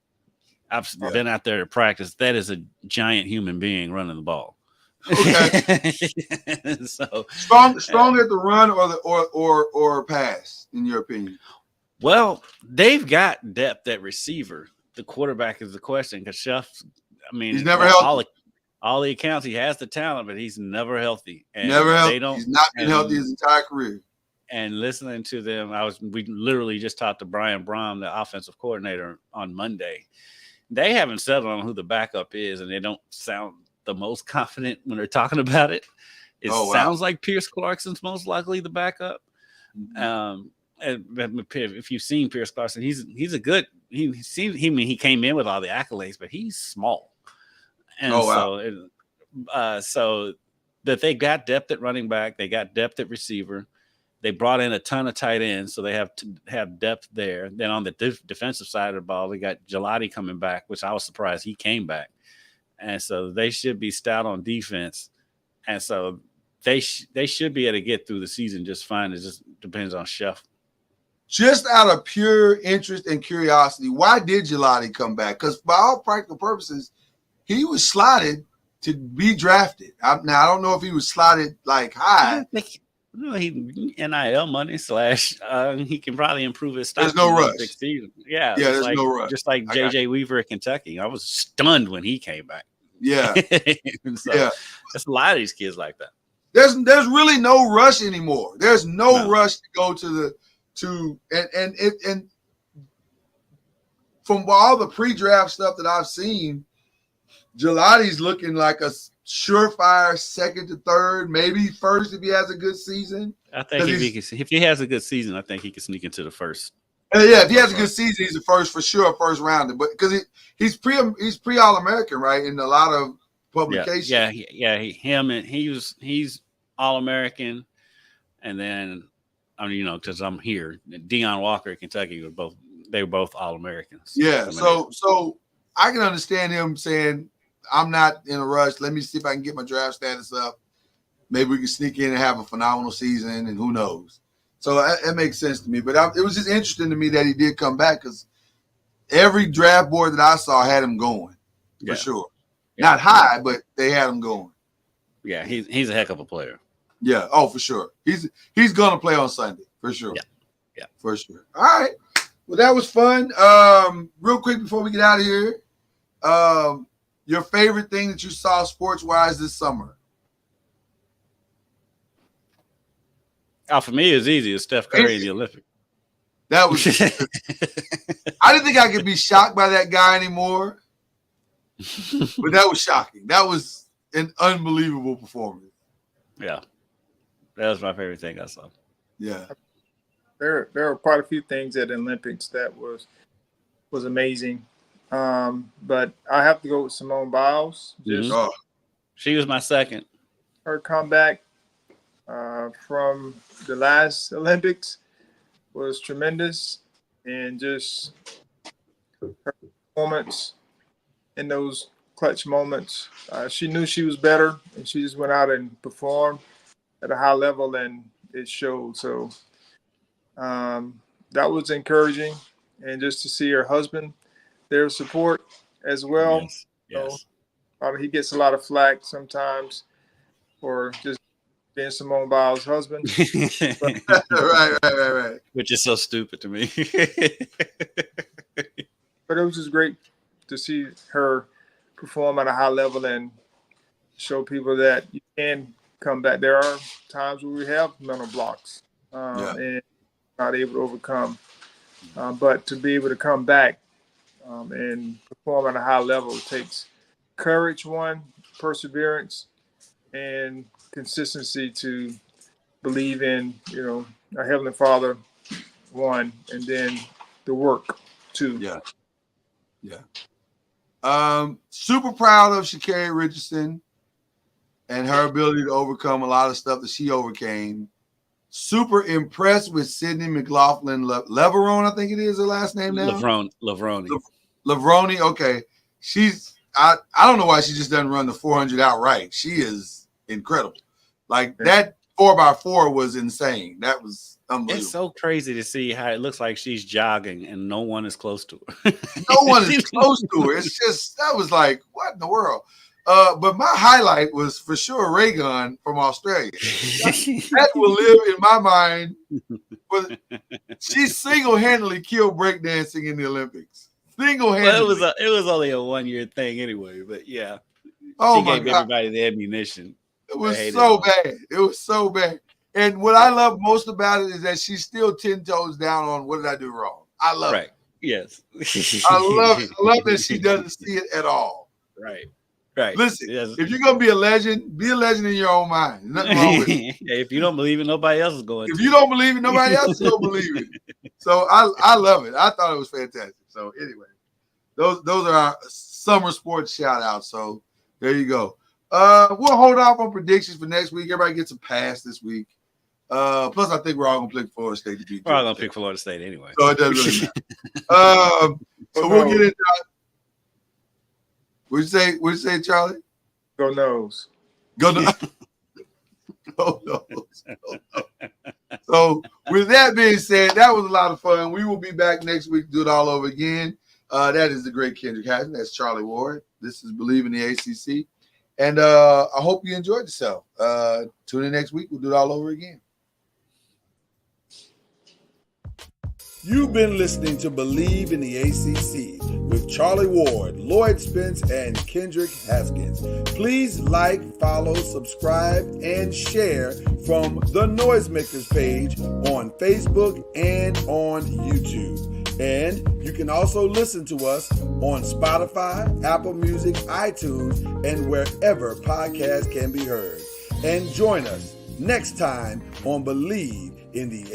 I've been out there to practice. That is a giant human being running the ball. Okay. So strong at the run or pass, in your opinion? Well, they've got depth at receiver. The quarterback is the question because he's never healthy. All the accounts, he has the talent, but he's never healthy. And never healthy. He's not been healthy his entire career. And listening to them, we literally just talked to Brian Brom, the offensive coordinator, on Monday. They haven't settled on who the backup is, and they don't sound the most confident when they're talking about it. It sounds like Pierce Clarkson's most likely the backup. And if you've seen Pierce Clarkson, he came in with all the accolades, but he's small. And so that they got depth at running back, they got depth at receiver. They brought in a ton of tight ends, so they have to have depth there. Then on the defensive side of the ball, they got Gelati coming back, which I was surprised he came back. And so they should be stout on defense. And so they should be able to get through the season just fine. It just depends on Chef. Just out of pure interest and curiosity, why did Gelati come back? Because by all practical purposes, he was slotted to be drafted. Now, I don't know if he was slotted like high. NIL money / he can probably improve his stock. There's no rush. Yeah, there's no rush. Just like JJ Weaver at Kentucky. I was stunned when he came back. Yeah. There's a lot of these kids like that. There's really no rush anymore. There's no rush to go and from all the pre-draft stuff that I've seen, Gelati's looking like a surefire second to third, maybe first if he has a good season. I think if he has a good season, I think he can sneak into the first. Yeah, if he has a good season, he's the first for sure, first rounder. But because he's pre All-American, right? In a lot of publications. He's All-American, and then because I'm here, Deion Walker at Kentucky were both All-Americans. Yeah, so I can understand him saying, I'm not in a rush. Let me see if I can get my draft status up. Maybe we can sneak in and have a phenomenal season, and who knows. So that makes sense to me. But it was just interesting to me that he did come back because every draft board that I saw had him going for sure. Yeah. Not high, but they had him going. Yeah, he's a heck of a player. Yeah, for sure. He's gonna play on Sunday for sure. Yeah, for sure. All right. Well, that was fun. Real quick before we get out of here, your favorite thing that you saw sports-wise this summer? For me, it's easy. It's Steph Curry in the Olympics. That was. I didn't think I could be shocked by that guy anymore, but that was shocking. That was an unbelievable performance. Yeah, that was my favorite thing I saw. Yeah, there are quite a few things at the Olympics that was amazing, but I have to go with Simone Biles. She was my second. Her comeback from the last Olympics was tremendous, and just her performance in those clutch moments. She knew she was better, and she just went out and performed at a high level, and it showed. So that was encouraging, and just to see her husband, their support as well. Yes. So, he gets a lot of flack sometimes for just being Simone Biles' husband. Right. Which is so stupid to me. But it was just great to see her perform at a high level and show people that you can come back. There are times where we have mental blocks and not able to overcome. But to be able to come back and perform at a high level takes courage, perseverance, and consistency to believe in, our Heavenly Father, and then the work, two. Yeah. Super proud of Sha'Carri Richardson and her ability to overcome a lot of stuff that she overcame. super impressed with Sydney McLaughlin Leverone, I think it is her last name now. Lavroni. Lavroni, okay. I don't know why she just doesn't run the 400 outright. She is incredible. Like that 4x4 was insane. That was unbelievable. It's so crazy to see how it looks like she's jogging and no one is close to her. No one is close to her. It's just, that was like, what in the world? But my highlight was for sure Raygun from Australia. That will live in my mind. But she single-handedly killed breakdancing in the Olympics. Single-handedly. Well, it was only a 1-year thing anyway, but yeah. Oh she my gave God. everybody the ammunition. It was so bad. It was so bad. And what I love most about it is that she's still 10 toes down on what did I do wrong. I love it. Yes. I love it. I love that she doesn't see it at all. Right. Listen, Yes. if you're gonna be a legend in your own mind. There's nothing wrong with it. If you don't believe it, nobody else is going If to. you don't believe it, nobody else will believe it. So I love it. I thought it was fantastic. So anyway, those are our summer sports shout outs. So there you go. We'll hold off on predictions for next week. Everybody gets a pass this week. Plus, I think we're all gonna pick Florida State to beat. We're all gonna pick Florida State anyway. So it doesn't really matter. So we'll get into. What'd you say, Charlie? Go Nose. Go Nose. Go Nose. So with that being said, that was a lot of fun. We will be back next week to do it all over again. That is the great Kendrick Hatton. That's Charlie Ward. This is Believe in the ACC. And I hope you enjoyed yourself. Tune in next week. We'll do it all over again. You've been listening to Believe in the ACC with Charlie Ward, Lloyd Spence, and Kendrick Haskins. Please like, follow, subscribe, and share from the Noisemakers page on Facebook and on YouTube. And you can also listen to us on Spotify, Apple Music, iTunes, and wherever podcasts can be heard. And join us next time on Believe in the